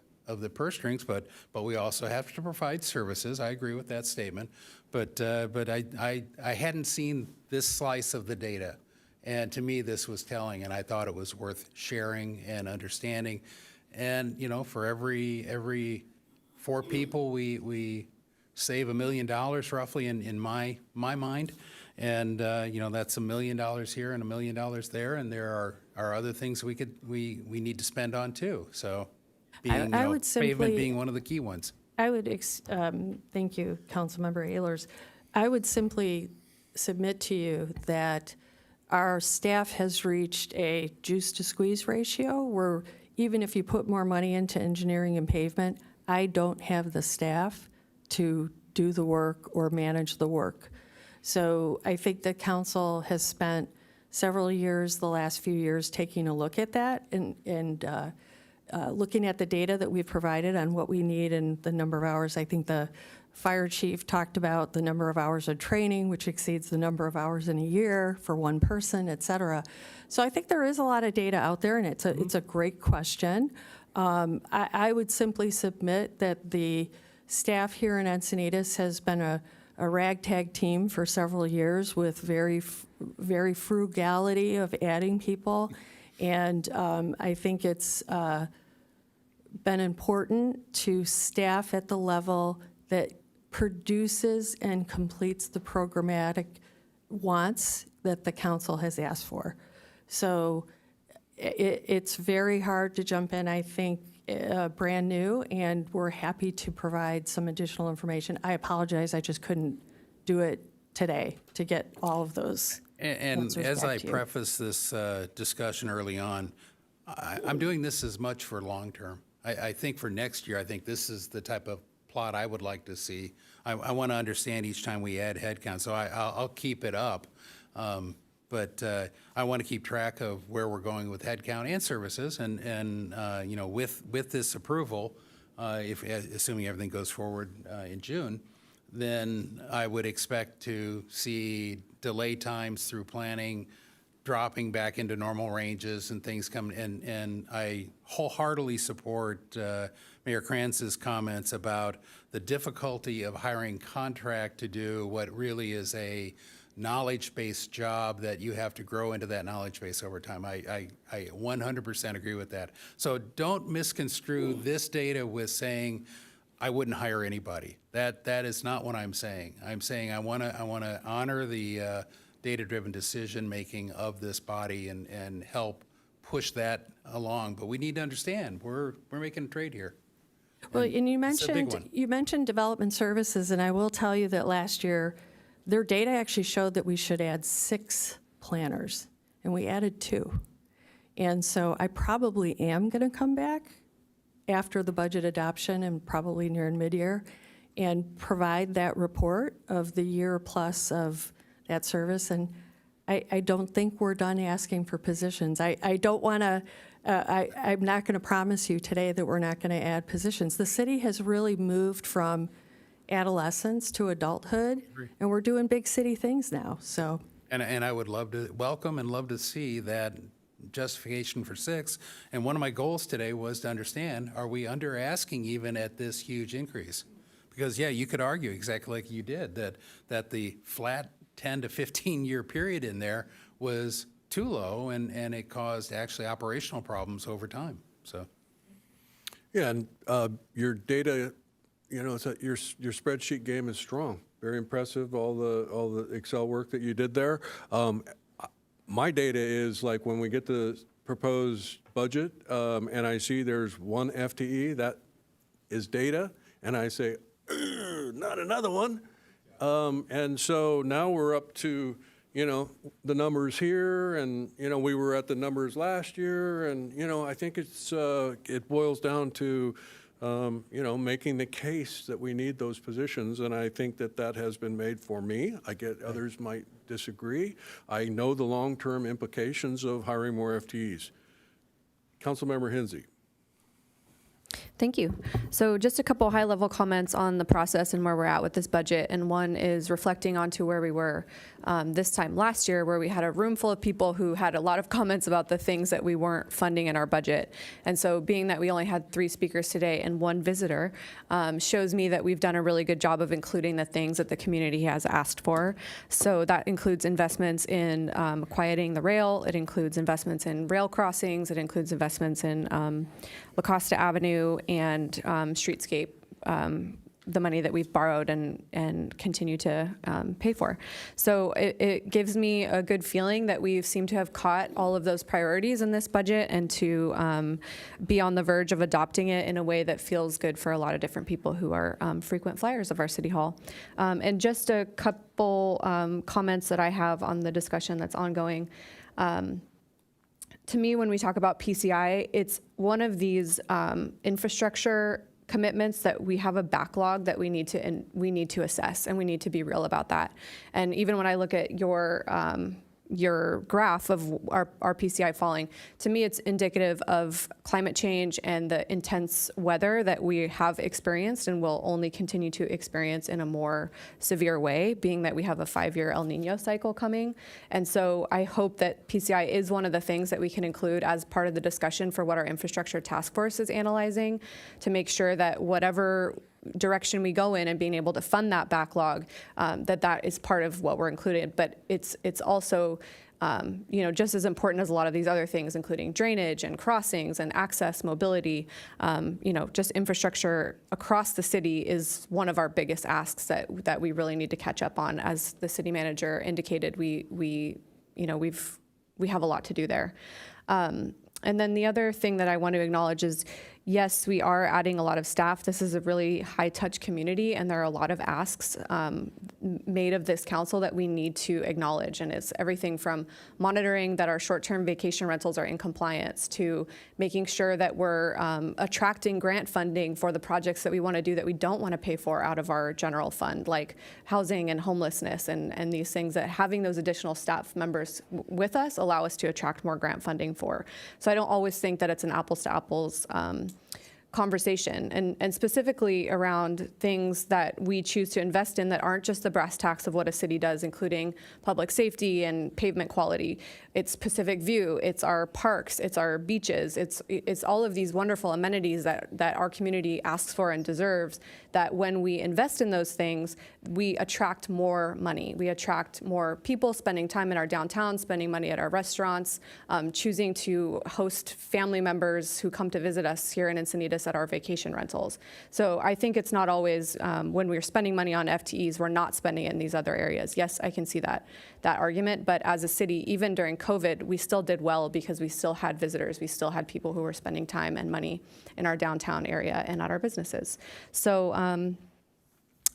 purse strings, but we also have to provide services. I agree with that statement, but I hadn't seen this slice of the data, and to me this was telling, and I thought it was worth sharing and understanding. And you know, for every 4 people we save $1 million roughly in my mind, and you know, that's $1 million here and $1 million there, and there are other things we need to spend on too. So. I would simply, pavement being one of the key ones. I would, thank you, Councilmember Ehlers. I would simply submit to you that our staff has reached a juice to squeeze ratio where even if you put more money into engineering and pavement, I don't have the staff to do the work or manage the work. So I think the council has spent several years, the last few years, taking a look at that and looking at the data that we've provided on what we need and the number of hours. I think the fire chief talked about the number of hours of training, which exceeds the number of hours in a year for one person, et cetera. So I think there is a lot of data out there, and it's a great question. I would simply submit that the staff here in Encinitas has been a ragtag team for several years with very frugality of adding people. And I think it's been important to staff at the level that produces and completes the programmatic wants that the council has asked for. So it's very hard to jump in, I think, brand new, and we're happy to provide some additional information. I apologize, I just couldn't do it today to get all of those. And as I preface this discussion early on, I'm doing this as much for long term. I think for next year, I think this is the type of plot I would like to see. I want to understand each time we add headcount, so I'll keep it up. But I want to keep track of where we're going with headcount and services, and you know, with this approval, assuming everything goes forward in June, then I would expect to see delay times through planning dropping back into normal ranges and things coming. And I wholeheartedly support Mayor Kranz's comments about the difficulty of hiring contract to do what really is a knowledge-based job that you have to grow into that knowledge base over time. I 100% agree with that. So don't misconstrue this data with saying I wouldn't hire anybody. That is not what I'm saying. I'm saying I want to honor the data-driven decision-making of this body and help push that along. But we need to understand we're making a trade here. Well, and you it's a big one. mentioned development services, and I will tell you that last year, their data actually showed that we should add 6 planners, and we added 2. And so I probably am going to come back after the budget adoption and probably near in mid-year and provide that report of the year plus of that service. And I don't think we're done asking for positions. I don't want to, I'm not going to promise you today that we're not going to add positions. The city has really moved from adolescence to adulthood, and we're doing big city things now. So, and I would love to welcome and love to see that justification for 6. And one of my goals today was to understand, are we under asking even at this huge increase? Because yeah, you could argue exactly like you did that the flat 10 to 15 year period in there was too low, and it caused actually operational problems over time. So Yeah, and your data, you know, your spreadsheet game is strong. Very impressive, all the Excel work that you did there. My data is like when we get the proposed budget, and I see there's one FTE, that is data, and I say, not another one. And so now we're up to, the numbers here, and, we were at the numbers last year, and, I think it boils down to, making the case that we need those positions, and I think that has been made for me. I get others might disagree. I know the long-term implications of hiring more FTEs. Councilmember Hinsey. Thank you. So just a couple high-level comments on the process and where we're at with this budget. And one is reflecting onto where we were this time last year, where we had a room full of people who had a lot of comments about the things that we weren't funding in our budget. And so being that we only had 3 speakers today and 1 visitor shows me that we've done a really good job of including the things that the community has asked for. So that includes investments in quieting the rail. It includes investments in rail crossings. It includes investments in La Costa Avenue and streetscape, the money that we've borrowed and continue to pay for. So it gives me a good feeling that we seem to have caught all of those priorities in this budget and to be on the verge of adopting it in a way that feels good for a lot of different people who are frequent flyers of our city hall. And just a couple comments that I have on the discussion that's ongoing. To me, when we talk about PCI, it's one of these infrastructure commitments that we have a backlog that we need to assess, and we need to be real about that. And even when I look at your graph of our PCI falling, to me it's indicative of climate change and the intense weather that we have experienced and will only continue to experience in a more severe way, being that we have a 5-year El Nino cycle coming. And so I hope that PCI is one of the things that we can include as part of the discussion for what our infrastructure task force is analyzing, to make sure that whatever direction we go in and being able to fund that backlog, that is part of what we're including. But it's also just as important as a lot of these other things, including drainage and crossings and access, mobility. Just infrastructure across the city is one of our biggest asks that we really need to catch up on. As the city manager indicated, we have a lot to do there. And then the other thing that I want to acknowledge is, yes, we are adding a lot of staff. This is a really high-touch community, and there are a lot of asks made of this council that we need to acknowledge. And it's everything from monitoring that our short-term vacation rentals are in compliance, to making sure that we're attracting grant funding for the projects that we want to do that we don't want to pay for out of our general fund, like housing and homelessness and these things, that having those additional staff members with us allow us to attract more grant funding for. So I don't always think that it's an apples to apples conversation, and specifically around things that we choose to invest in that aren't just the brass tacks of what a city does, including public safety and pavement quality. It's Pacific View, it's our parks, it's our beaches, it's all of these wonderful amenities that our community asks for and deserves, that when we invest in those things, we attract more money. We attract more people spending time in our downtown, spending money at our restaurants, choosing to host family members who come to visit us here in Encinitas at our vacation rentals. So I think it's not always, when we're spending money on FTEs, we're not spending it in these other areas. Yes, I can see that argument, but as a city, even during COVID, we still did well because we still had visitors. We still had people who were spending time and money in our downtown area and at our businesses. So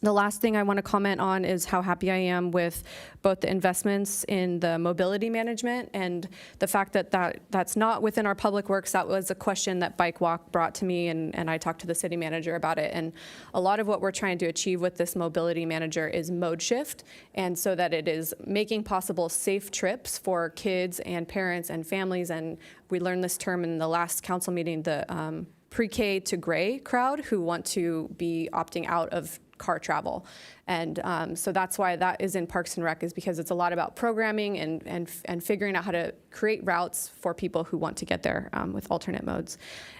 the last thing I want to comment on is how happy I am with both the investments in the mobility management and the fact that that's not within our public works. That was a question that Bike Walk brought to me, and I talked to the city manager about it. And a lot of what we're trying to achieve with this mobility manager is mode shift, and so that it is making possible safe trips for kids and parents and families. And we learned this term in the last council meeting, the pre-K to gray crowd, who want to be opting out of car travel. And so that's why that is in Parks and Rec, is because it's a lot about programming and figuring out how to create routes for people who want to get there with alternate modes.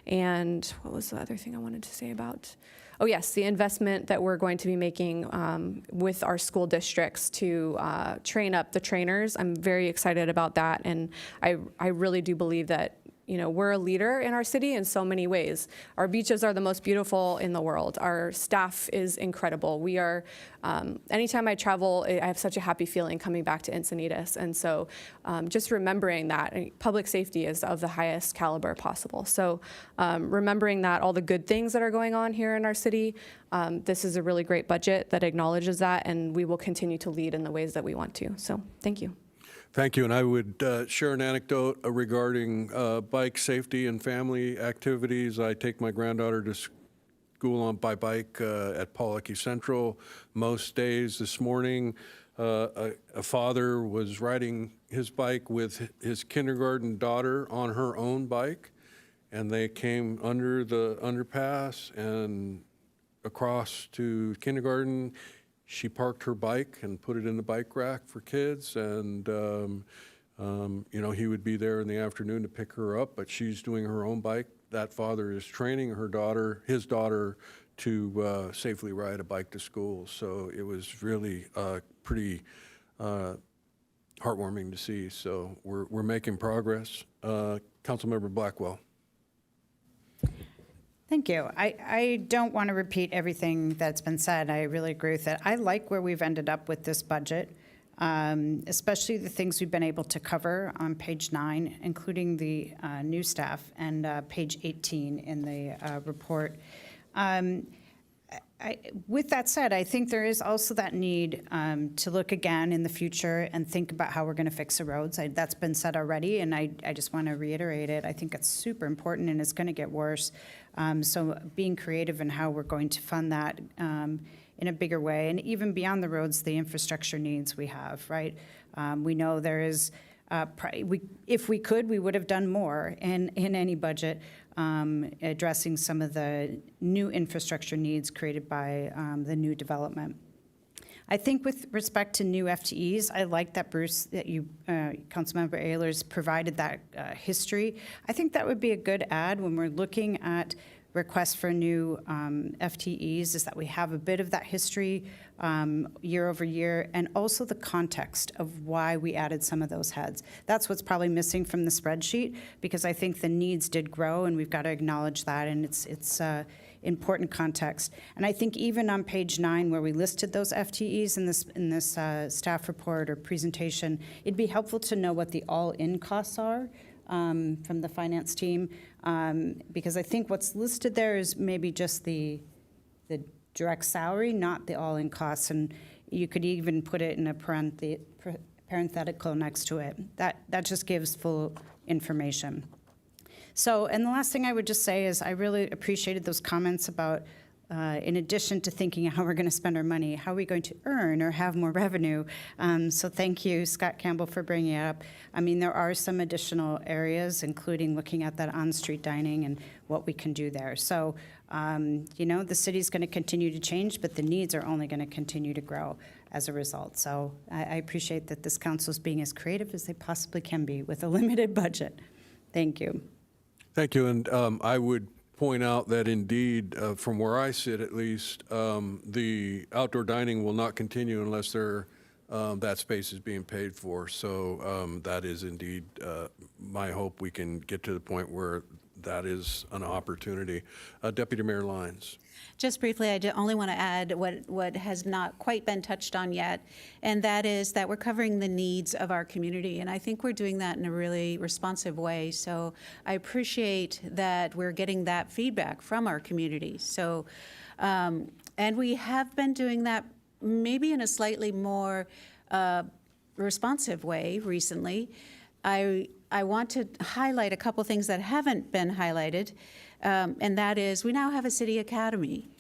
And what was the other thing I wanted to say about? Oh yes, the investment that we're going to be making with our school districts to train up the trainers. I'm very excited about that, and I really do believe that we're a leader in our city in so many ways. Our beaches are the most beautiful in the world. Our staff is incredible. We are, anytime I travel, I have such a happy feeling coming back to Encinitas. And so just remembering that public safety is of the highest caliber possible. So remembering that all the good things that are going on here in our city, this is a really great budget that acknowledges that, and we will continue to lead in the ways that we want to. So thank you. Thank you, and I would share an anecdote regarding bike safety and family activities. I take my granddaughter to school by bike at Pawlecky Central most days. This morning, a father was riding his bike with his kindergarten daughter on her own bike, and they came under the underpass and across to kindergarten. She parked her bike and put it in the bike rack for kids, and he would be there in the afternoon to pick her up, but she's doing her own bike. That father is training his daughter to safely ride a bike to school. So it was really pretty heartwarming to see. So we're making progress. Councilmember Blackwell. Thank you. I don't want to repeat everything that's been said. I really agree with it. I like where we've ended up with this budget, especially the things we've been able to cover on page 9, including the new staff, and page 18 in the report. With that said, I think there is also that need to look again in the future and think about how we're going to fix the roads. That's been said already, and I just want to reiterate it. I think it's super important, and it's going to get worse. So being creative in how we're going to fund that in a bigger way, and even beyond the roads, the infrastructure needs we have, right? We know there is, if we could, we would have done more in any budget, addressing some of the new infrastructure needs created by the new development. I think with respect to new FTEs, I like that, Bruce, that you, Councilmember Ehlers, provided that history. I think that would be a good add when we're looking at requests for new FTEs, is that we have a bit of that history year over year, and also the context of why we added some of those heads. That's what's probably missing from the spreadsheet, because I think the needs did grow, and we've got to acknowledge that, and it's important context. And I think even on page 9, where we listed those FTEs in this staff report or presentation, it'd be helpful to know what the all-in costs are from the finance team, because I think what's listed there is maybe just the direct salary, not the all-in costs, and you could even put it in a parenthetical next to it. That just gives full information. So, and the last thing I would just say is I really appreciated those comments about, in addition to thinking how we're going to spend our money, how are we going to earn or have more revenue? So thank you, Scott Campbell, for bringing it up. I mean, there are some additional areas, including looking at that on-street dining and what we can do there. So, the city's going to continue to change, but the needs are only going to continue to grow as a result. So I appreciate that this council's being as creative as they possibly can be with a limited budget. Thank you. Thank you, and I would point out that indeed, from where I sit at least, the outdoor dining will not continue unless that space is being paid for. So that is indeed my hope we can get to the point where that is an opportunity. Deputy Mayor Lyons. Just briefly, I only want to add what has not quite been touched on yet, and that is that we're covering the needs of our community, and I think we're doing that in a really responsive way. So I appreciate that we're getting that feedback from our community. So, and we have been doing that maybe in a slightly more responsive way recently. I want to highlight a couple things that haven't been highlighted, and that is we now have a city academy,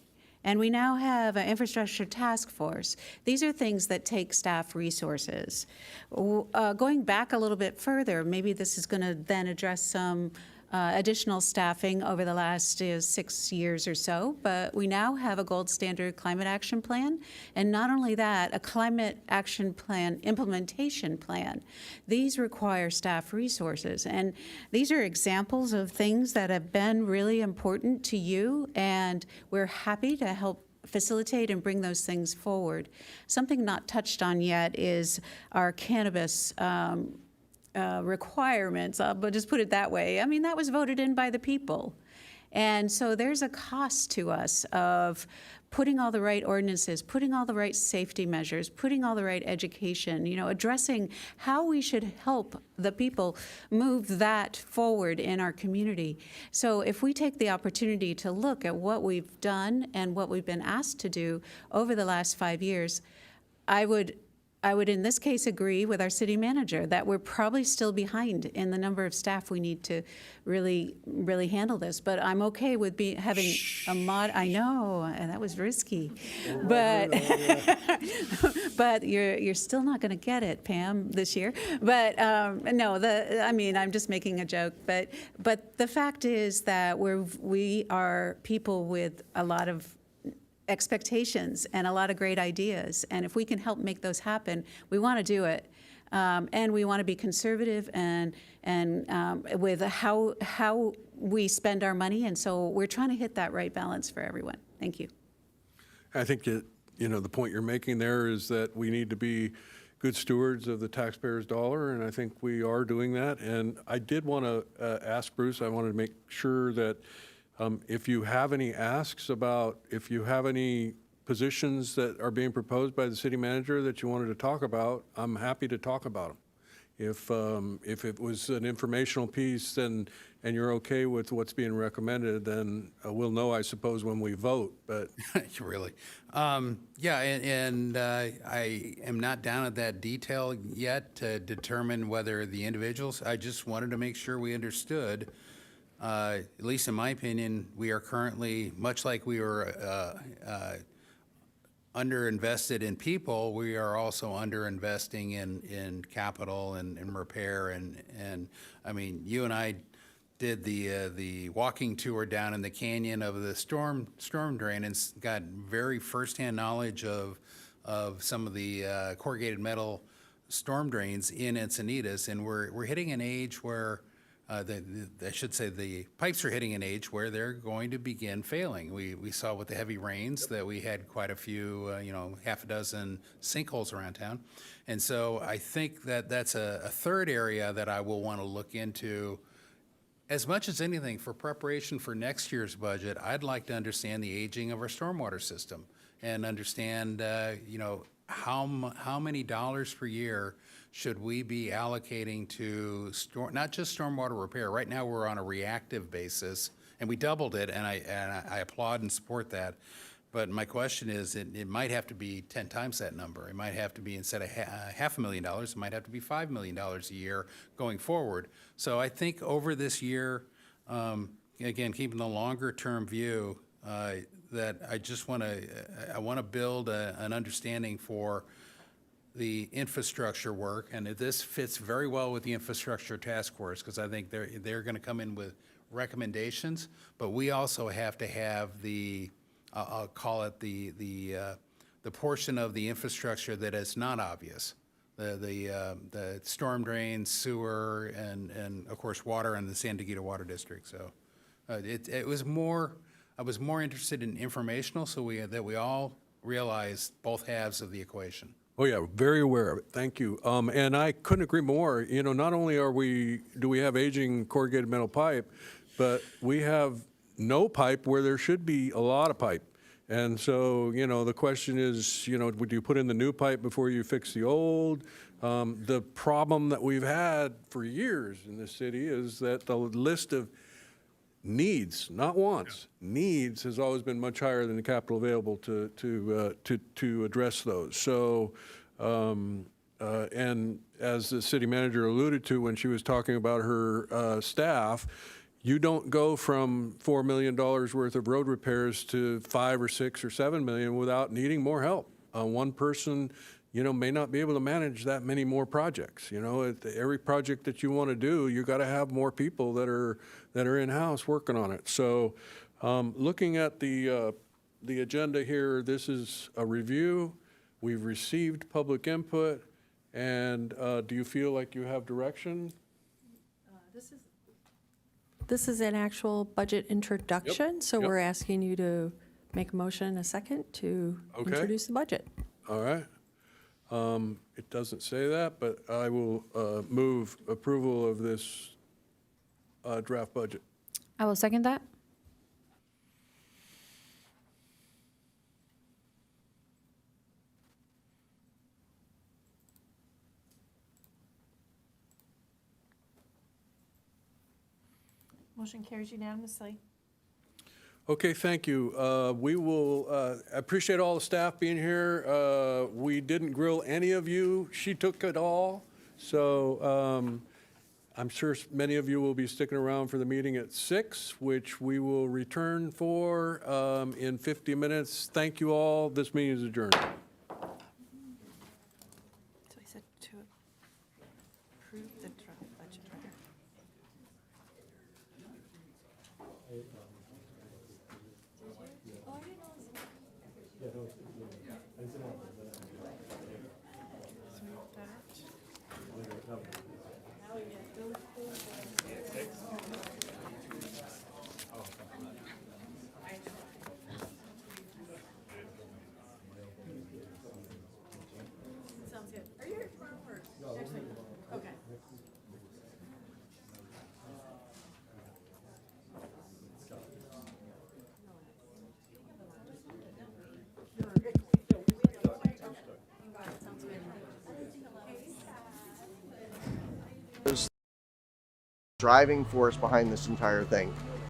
and we now have an infrastructure task force. These are things that take staff resources. Going back a little bit further, maybe this is going to then address some additional staffing over the last 6 years or so, but we now have a gold standard climate action plan, and not only that, a climate action plan implementation plan. These require staff resources, and these are examples of things that have been really important to you, and we're happy to help facilitate and bring those things forward. Something not touched on yet is our cannabis requirements, but just put it that way. I mean, that was voted in by the people. And so there's a cost to us of putting all the right ordinances, putting all the right safety measures, putting all the right education, addressing how we should help the people move that forward in our community. So if we take the opportunity to look at what we've done and what we've been asked to do over the last 5 years, I would in this case agree with our city manager that we're probably still behind in the number of staff we need to really handle this. But I'm okay with having a mod. I know, and that was risky, but but you're still not going to get it, Pam, this year. But no, I'm just making a joke. But the fact is that we are people with a lot of expectations and a lot of great ideas. And if we can help make those happen, we want to do it. And we want to be conservative and with how we spend our money. And so we're trying to hit that right balance for everyone. Thank you. I think that, the point you're making there is that we need to be good stewards of the taxpayers' dollar, and I think we are doing that. And I did want to ask Bruce, I wanted to make sure that if you have any asks about, if you have any positions that are being proposed by the city manager that you wanted to talk about, I'm happy to talk about them. If it was an informational piece and you're okay with what's being recommended, then we'll know, I suppose, when we vote. But Really? Yeah, and I am not down at that detail yet to determine whether the individuals, I just wanted to make sure we understood. At least in my opinion, we are currently, much like we were underinvested in people, we are also underinvesting in capital and repair. And I mean, you and I did the walking tour down in the canyon of the storm drain and got very firsthand knowledge of some of the corrugated metal storm drains in Encinitas, and we're hitting an age where I should say the pipes are hitting an age where they're going to begin failing. We saw with the heavy rains that we had quite a few, half a dozen sinkholes around town. And so I think that that's a third area that I will want to look into. As much as anything, for preparation for next year's budget, I'd like to understand the aging of our stormwater system and understand, how many dollars per year should we be allocating to not just stormwater repair. Right now, we're on a reactive basis, and we doubled it, and I applaud and support that. But my question is, it might have to be 10 times that number. It might have to be, instead of $500,000, it might have to be $5 million a year going forward. So I think over this year, again, keeping the longer-term view, that I want to build an understanding for the infrastructure work, and this fits very well with the infrastructure task force, because I think they're going to come in with recommendations, but we also have to have the, I'll call it the portion of the infrastructure that is not obvious, the storm drains, sewer, and of course water, and the San Diego Water District. So it was more. I was more interested in informational, so that we all realize both halves of the equation. oh yeah, very aware of it. Thank you. And I couldn't agree more. Not only do we have aging corrugated metal pipe, but we have no pipe where there should be a lot of pipe. And so, the question is, would you put in the new pipe before you fix the old? The problem that we've had for years in this city is that the list of needs, not wants, needs has always been much higher than the capital available to address those. So, and as the city manager alluded to when she was talking about her staff, you don't go from $4 million worth of road repairs to 5 or 6 or 7 million without needing more help. One person, may not be able to manage that many more projects. Every project that you want to do, you got to have more people that are in-house working on it. So, looking at the agenda here, this is a review. We've received public input, and do you feel like you have direction? This is an actual budget introduction, Yep, so yep. we're asking you to make a motion in a second to Okay. introduce the budget. All right. It doesn't say that, but I will move approval of this draft budget. I will second that. Motion carries unanimously. Okay, thank you. We will appreciate all the staff being here. We didn't grill any of you. She took it all. So I'm sure many of you will be sticking around for the meeting at 6, which we will return for in 50 minutes. Thank you all. This meeting is adjourned. So I said to approve the draft budget, right? Sounds good. Are you here tomorrow or next week? Okay. Driving force behind this entire thing.